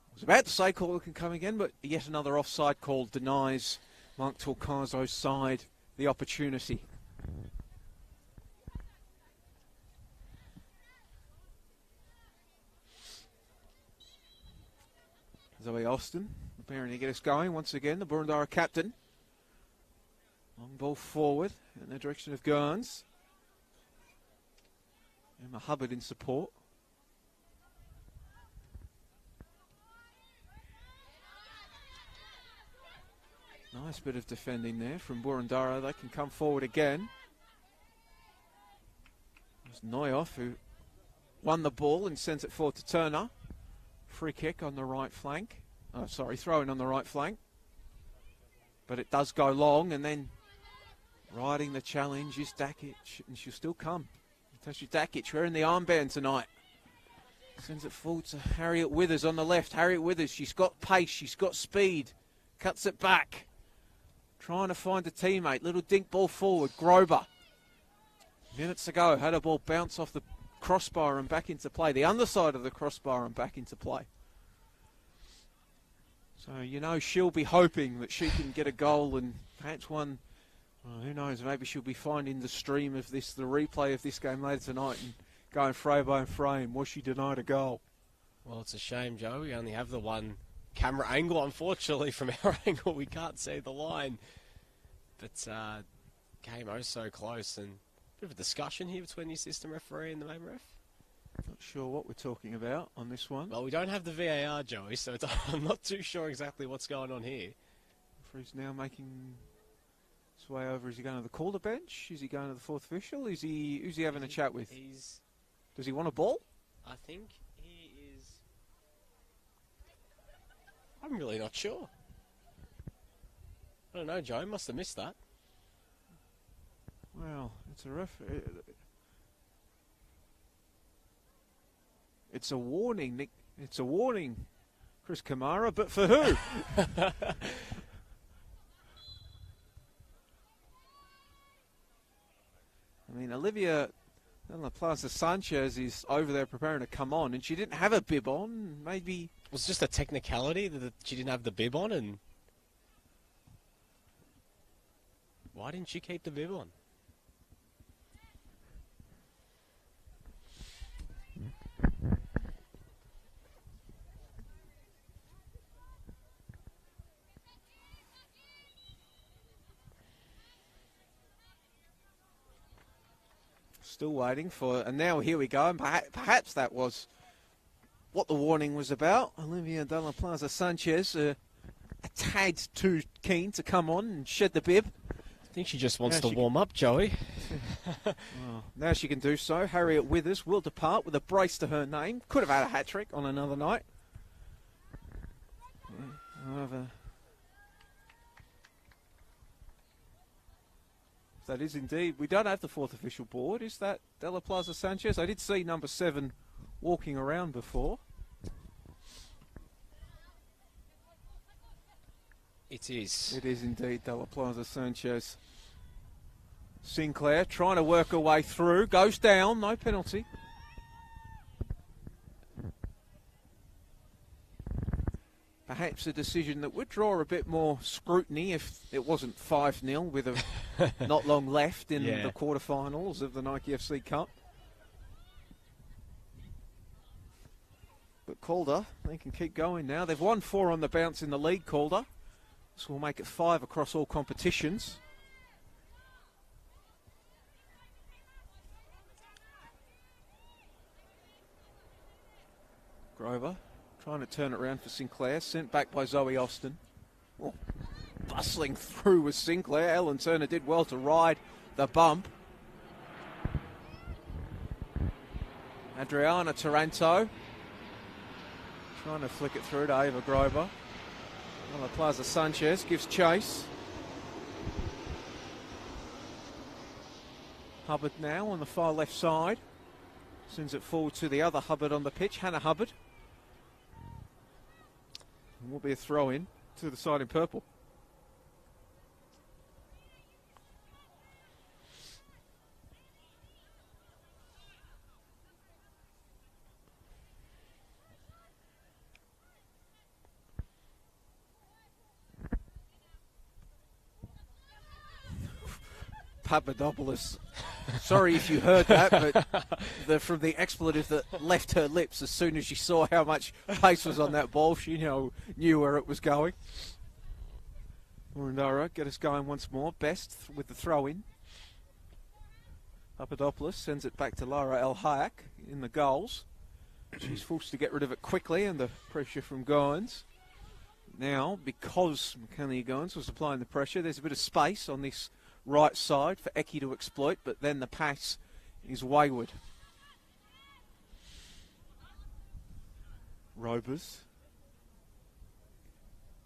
I was about to say Calder can come again, but yet another offside call denies Mark Torcaso's side the opportunity. Zoe Austin preparing to get us going once again. The Boroondara captain. Long ball forward in the direction of Gurns. Emma Hubbard in support. Nice bit of defending there from Boroondara. They can come forward again. There's Neuhoff who won the ball and sends it forward to Turner. Free kick on the right flank. Oh, sorry, throw in on the right flank. But it does go long, and then riding the challenge is Dakic, and she'll still come. Natasha Dakic wearing the armband tonight. Sends it forward to Harriet Withers on the left. Harriet Withers, she's got pace, she's got speed. Cuts it back. Trying to find a teammate. Little dink ball forward. Grober. Minutes ago, had a ball bounce off the crossbar and back into play. The underside of the crossbar and back into play. So, you know, she'll be hoping that she can get a goal and perhaps one. Well, who knows, maybe she'll be finding the stream of this, the replay of this game later tonight and going frame by frame. Was she denied a goal? Well, it's a shame, Joe. We only have the one camera angle, unfortunately. From our angle, we can't see the line. But came oh so close, and a bit of a discussion here between the assistant referee and the main ref. Not sure what we're talking about on this one. Well, we don't have the VAR, Joey, so I'm not too sure exactly what's going on here. Referee's now making his way over. Is he going to the Calder bench? Is he going to the fourth official? Who's he having a chat with? Does he want a ball? I think he is. I'm really not sure. I don't know, Joe. Must have missed that. Well, it's a It's a warning, Nick. It's a warning, Chris Kamara. But for who? I mean, Olivia Plaza Sanchez is over there preparing to come on, and she didn't have a bib on. Maybe it was just a technicality that she didn't have the bib on, and why didn't she keep the bib on? Still waiting for, and now here we go. And perhaps that was what the warning was about. Olivia de la Plaza Sanchez, a tad too keen to come on and shed the bib. I think she just wants to warm up, Joey. Well, now she can do so. Harriet Withers will depart with a brace to her name. Could have had a hat-trick on another night. However, that is indeed. We don't have the fourth official board. Is that De La Plaza Sanchez? I did see number 7 walking around before. It is. It is indeed De La Plaza Sanchez. Sinclair trying to work her way through. Goes down. No penalty. Perhaps a decision that would draw a bit more scrutiny if it wasn't 5-0 with not long left in the quarterfinals of the Nike FC Cup. But Calder, they can keep going now. They've won 4 on the bounce in the league, Calder. This will make it 5 across all competitions. Grover trying to turn it around for Sinclair. Sent back by Zoe Austin. Oh, bustling through with Sinclair. Ellen Turner did well to ride the bump. Adriana Taranto trying to flick it through to Ava Grover. Della Plaza Sanchez gives chase. Hubbard now on the far left side. Sends it forward to the other Hubbard on the pitch, Hannah Hubbard. And will be a throw in to the side in purple. Papadopoulos. Sorry if you heard that, but from the expletive that left her lips as soon as she saw how much pace was on that ball, she knew where it was going. Boroondara get us going once more. Best with the throw-in. Papadopoulos sends it back to Lara El Hayek in the goals. She's forced to get rid of it quickly under pressure from Goins. Now, because McKinley Goins was applying the pressure, there's a bit of space on this right side for Eki to exploit, but then the pass is wayward. Robers.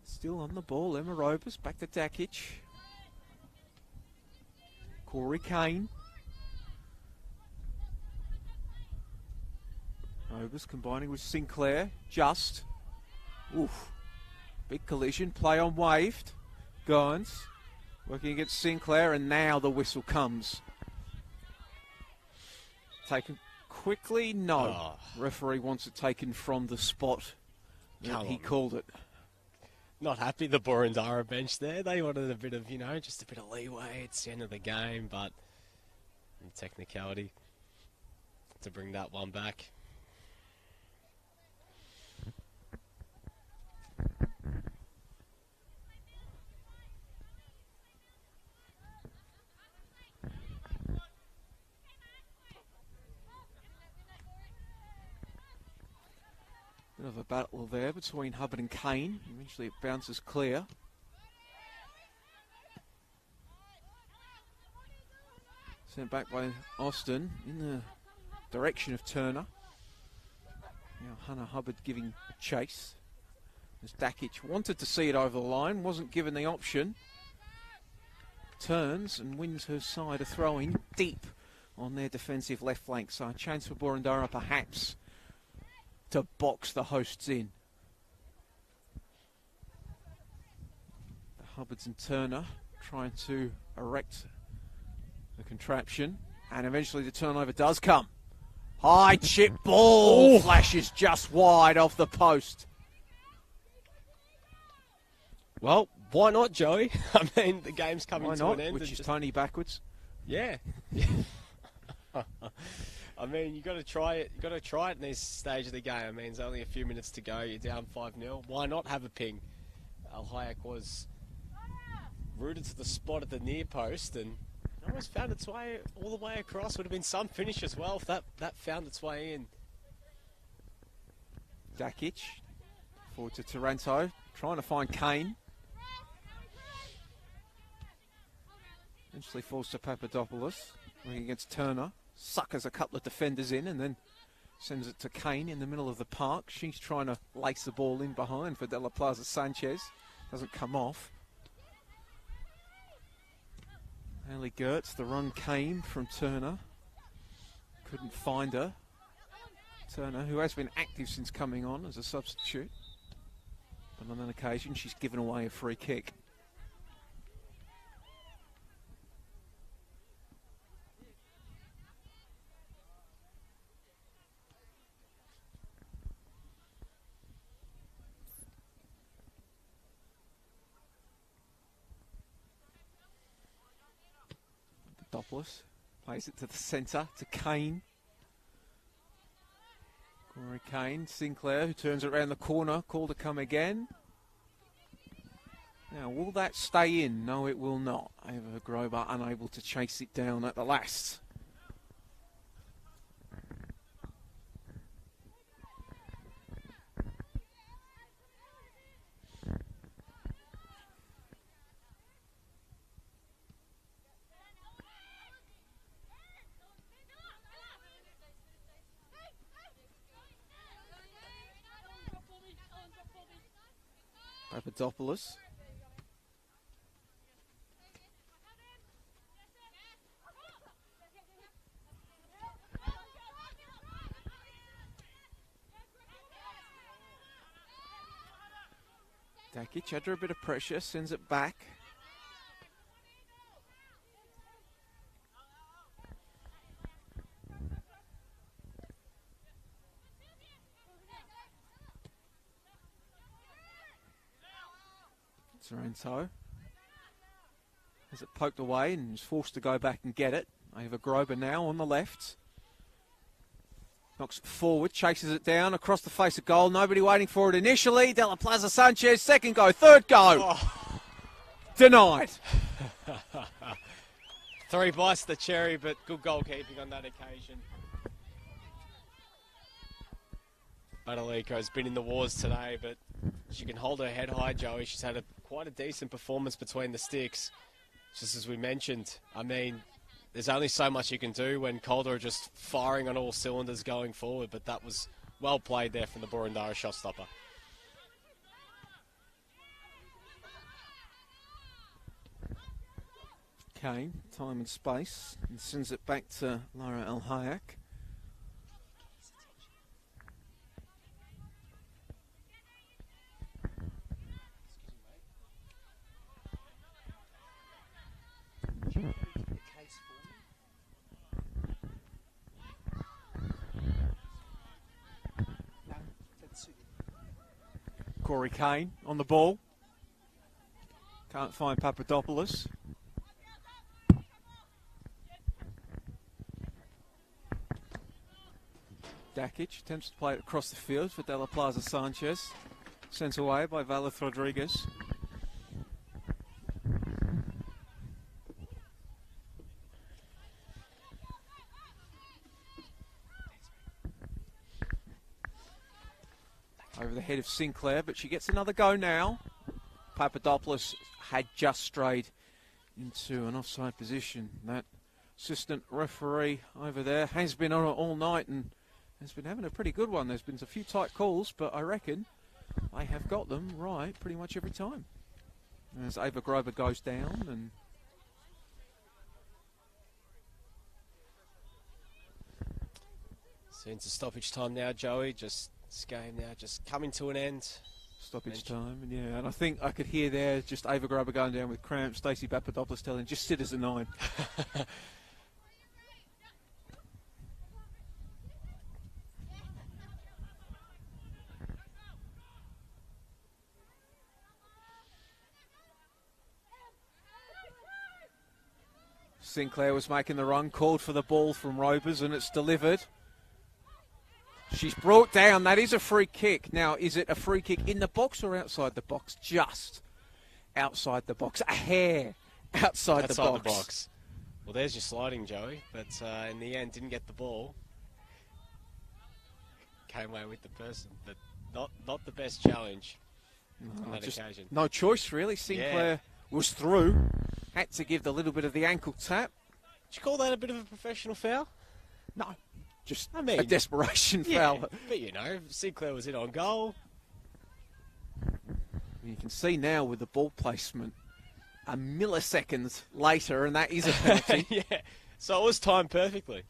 Still on the ball, Emma Robers, back to Dakic. Corey Kane. Robers combining with Sinclair, just. Oof. Big collision, play on waved. Goins. Working against Sinclair, and now the whistle comes. Taken quickly? No. Oh. Referee wants it taken from the spot that he called it. Not happy, the Boroondara bench there. They wanted a bit of, just a bit of leeway. It's the end of the game, but technicality to bring that one back. Bit of a battle there between Hubbard and Kane. Eventually it bounces clear. Sent back by Austin in the direction of Turner. Now Hannah Hubbard giving chase. As Dakic wanted to see it over the line, wasn't given the option. Turns and wins her side a throw-in deep on their defensive left flank. So a chance for Boroondara perhaps to box the hosts in. The Hubbards and Turner trying to erect the contraption, and eventually the turnover does come. High chip ball. Ooh. Flashes just wide off the post. Well, why not, Joey? I mean, the game's coming to an end. Which is Tony backwards. Yeah. I mean, you got to try it. You got to try it in this stage of the game. I mean, there's only a few minutes to go. You're down 5-0. Why not have a ping? Al Hayek was rooted to the spot at the near post and almost found its way all the way across. Would have been some finish as well if that found its way in. Dakic forward to Taranto, trying to find Kane. Eventually falls to Papadopoulos, working against Turner. Suckers a couple of defenders in and then sends it to Kane in the middle of the park. She's trying to lace the ball in behind for Della Plaza Sanchez. Doesn't come off. Haley Gertz, the run came from Turner. Couldn't find her. Turner, who has been active since coming on as a substitute. But on an occasion, she's given away a free kick. Doppler plays it to the centre, to Kane. Corey Kane, Sinclair, who turns it around the corner, Calder come again. Now, will that stay in? No, it will not. Ava Grober unable to chase it down at the last. Papadopoulos. Dakic under a bit of pressure, sends it back. Sorrento has it poked away and is forced to go back and get it. Ava Grober now on the left. Knocks it forward, chases it down across the face of goal. Nobody waiting for it initially. De La Plaza Sanchez, second go, third go. Oh. Denied. 3 bites the cherry, but good goalkeeping on that occasion. Badaleko has been in the wars today, but she can hold her head high, Joey. She's had quite a decent performance between the sticks. Just as we mentioned, I mean, there's only so much you can do when Calder are just firing on all cylinders going forward, but that was well played there from the Boroondara shot stopper. Kane, time and space, and sends it back to Lara El Hayek. Corey Kane on the ball. Can't find Papadopoulos. Dakic attempts to play it across the field for De La Plaza Sanchez. Sent away by Valeth Rodriguez. Over the head of Sinclair, but she gets another go now. Papadopoulos had just strayed into an offside position. That assistant referee over there has been on it all night and has been having a pretty good one. There's been a few tight calls, but I reckon they have got them right pretty much every time. As Ava Grober goes down and Since the stoppage time now, Joey, just this game now just coming to an end. Stoppage time, and yeah, and I think I could hear there just Ava Grober going down with cramps. Stacey Papadopoulos telling, just sit as a 9. Sinclair was making the run, called for the ball from Robers, and it's delivered. She's brought down. That is a free kick. Now, is it a free kick in the box or outside the box? Just outside the box. A hair outside the box. Well, there's your sliding, Joey. But in the end, didn't get the ball. Came away with the person. But not the best challenge on that occasion. No choice, really. Sinclair was through. Had to give the little bit of the ankle tap. Did you call that a bit of a professional foul? No. Just a desperation foul. But, you know, Sinclair was in on goal. You can see now with the ball placement, a millisecond later, and that is a penalty. Yeah, so it was timed perfectly.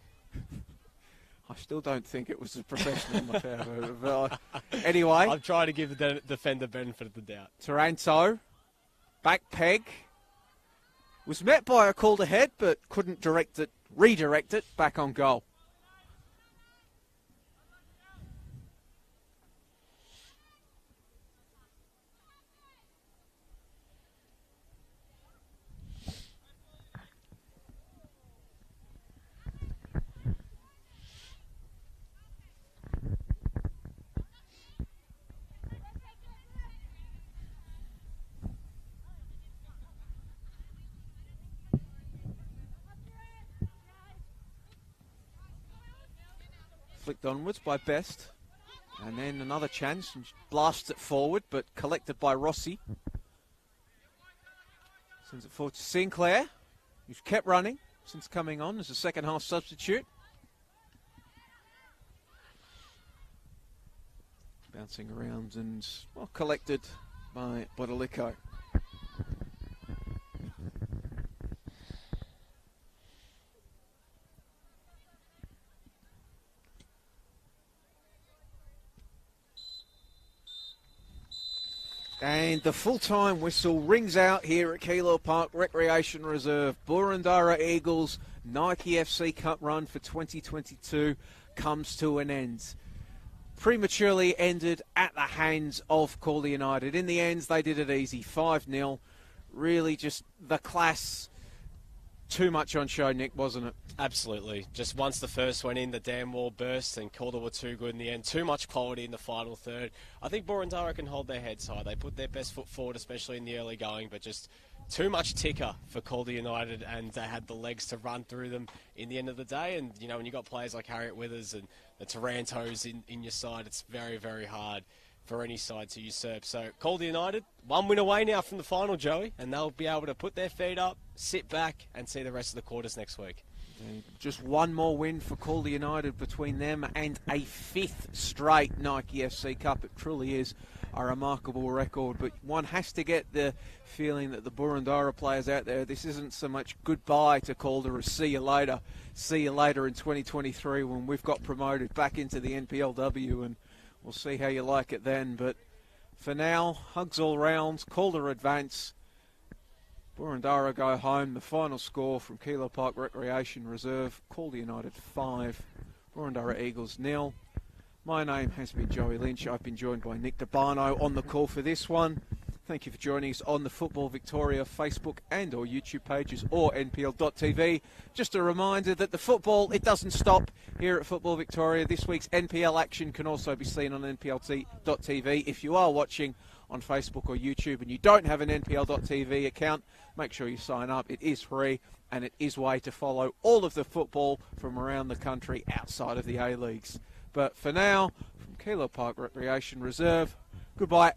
I still don't think it was a professional in my favour. But anyway. I'm trying to give the defender benefit of the doubt. Taranto, back peg. Was met by a called ahead, but couldn't redirect it back on goal. Flicked onwards by Best. And then another chance, and blasts it forward, but collected by Rossi. Sends it forward to Sinclair, who's kept running since coming on as a second half substitute. Bouncing around and, well, collected by Bodolico. And the full-time whistle rings out here at Kilo Park Recreation Reserve. Boroondara Eagles Nike FC Cup run for 2022 comes to an end. Prematurely ended at the hands of Calder United. In the end, they did it easy, 5-0. Really just the class. Too much on show, Nick, wasn't it? Absolutely. Just once the first went in, the dam wall burst, and Calder were too good in the end. Too much quality in the final third. I think Boroondara can hold their heads high. They put their best foot forward, especially in the early going, but just too much ticker for Calder United, and they had the legs to run through them in the end of the day. And, you know, when you've got players like Harriet Withers and the Tarantos in your side, it's very, very hard for any side to usurp. So Calder United, one win away now from the final, Joey, and they'll be able to put their feet up, sit back, and see the rest of the quarters next week. Just one more win for Calder United between them and a 5th straight Nike FC Cup. It truly is a remarkable record, but one has to get the feeling that the Boroondara players out there, this isn't so much goodbye to Calder as see you later. See you later in 2023 when we've got promoted back into the NPLW, and we'll see how you like it then. But for now, hugs all round. Calder advance. Boroondara go home. The final score from Kilo Park Recreation Reserve. Calder United 5. Boroondara Eagles 0. My name has been Joey Lynch. I've been joined by Nick DeBarno on the call for this one. Thank you for joining us on the Football Victoria Facebook and or YouTube pages or NPL.tv. Just a reminder that the football, it doesn't stop here at Football Victoria. This week's NPL action can also be seen on NPL.tv. If you are watching on Facebook or YouTube and you don't have an NPL.tv account, make sure you sign up. It is free and it is a way to follow all of the football from around the country outside of the A-Leagues. But for now, from Kilo Park Recreation Reserve, goodbye.